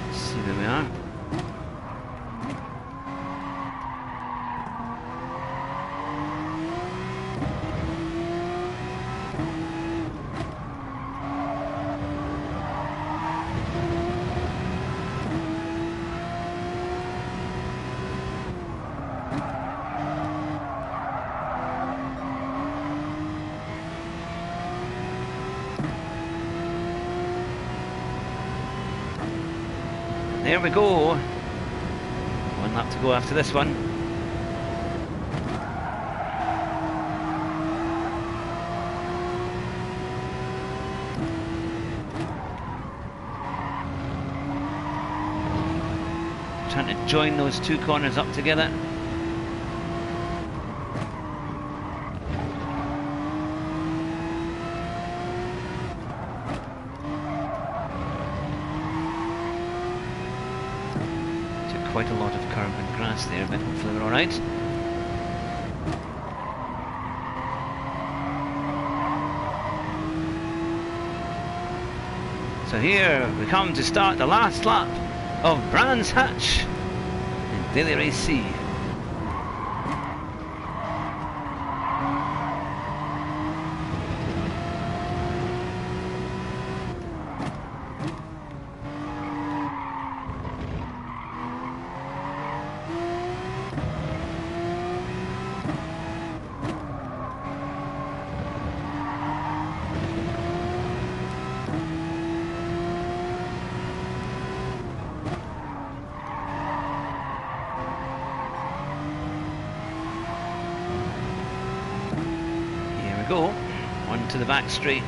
Let's see where we are. There we go. One lap to go after this one. Trying to join those two corners up together. Quite a lot of curb and grass there, but hopefully we're alright. So here we come to start the last lap of Brands Hatch in Daily Race C. Go on to the back straight.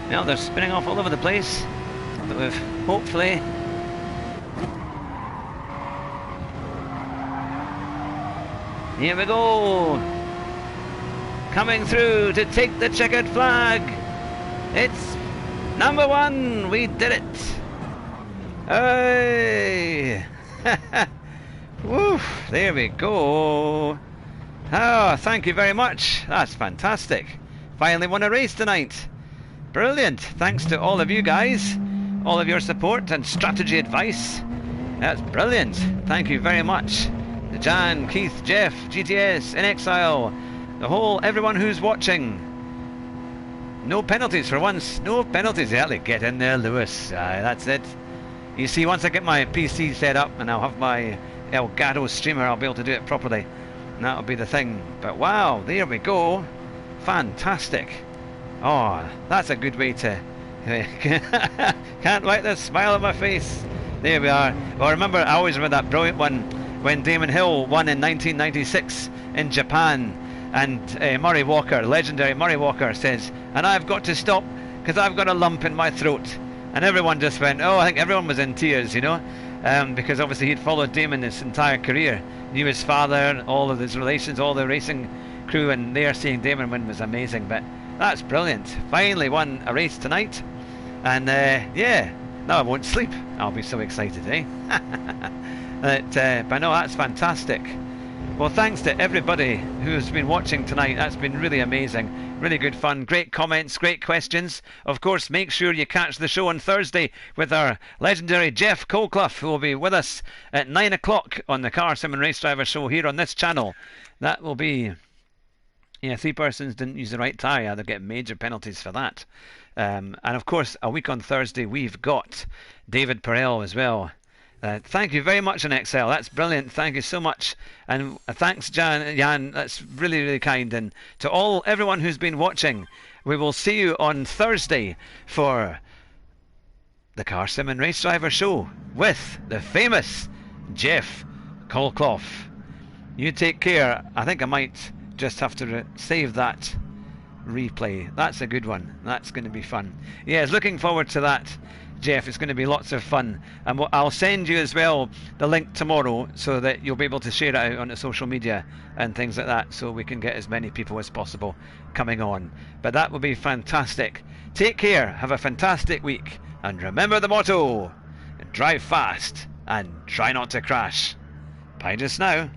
Well, they're spinning off all over the place, but we've hopefully here we go, coming through to take the checkered flag. It's number one. We did it. Hey. Woof, there we go. Oh, thank you very much. That's fantastic. Finally won a race tonight. Brilliant. Thanks to all of you guys, all of your support and strategy advice. That's brilliant. Thank you very much. To Jan, Keith, Jeff, GTS, In Exile, everyone who's watching. No penalties for once. No penalties. Exactly. Get in there, Lewis. That's it. You see, once I get my PC set up and I'll have my Elgato streamer, I'll be able to do it properly. That'll be the thing. But wow, there we go. Fantastic. Oh, that's a good way to... Can't wipe the smile on my face. There we are. Well, remember, I always remember that brilliant one when Damon Hill won in 1996 in Japan, and Murray Walker, legendary Murray Walker, says, "And I've got to stop because I've got a lump in my throat." And everyone just went, oh, I think everyone was in tears, you know, because obviously he'd followed Damon his entire career, knew his father, all of his relations, all the racing crew, and there seeing Damon win was amazing. But that's brilliant. Finally won a race tonight, and yeah, now I won't sleep. I'll be so excited, eh? But no, that's fantastic. Well, thanks to everybody who's been watching tonight. That's been really amazing. Really good fun. Great comments, great questions. Of course, make sure you catch the show on Thursday with our legendary Jeff Colclough, who will be with us at 9 o'clock on the Car Sim and Race Driver show here on this channel. That will be... Yeah, 3 persons didn't use the right tyre. They'll get major penalties for that. And of course, a week on Thursday, we've got David Perel as well. Thank you very much on Excel. That's brilliant. Thank you so much. And thanks, Jan. That's really, really kind. And to everyone who's been watching, we will see you on Thursday for the Car Sim and Race Driver show with the famous Jeff Colclough. You take care. I think I might just have to save that replay. That's a good one. That's going to be fun. Yes, looking forward to that, Jeff. It's going to be lots of fun, and I'll send you as well the link tomorrow so that you'll be able to share it out on the social media and things like that, so we can get as many people as possible coming on. But that will be fantastic. Take care, have a fantastic week, and remember the motto: drive fast and try not to crash. Bye just now.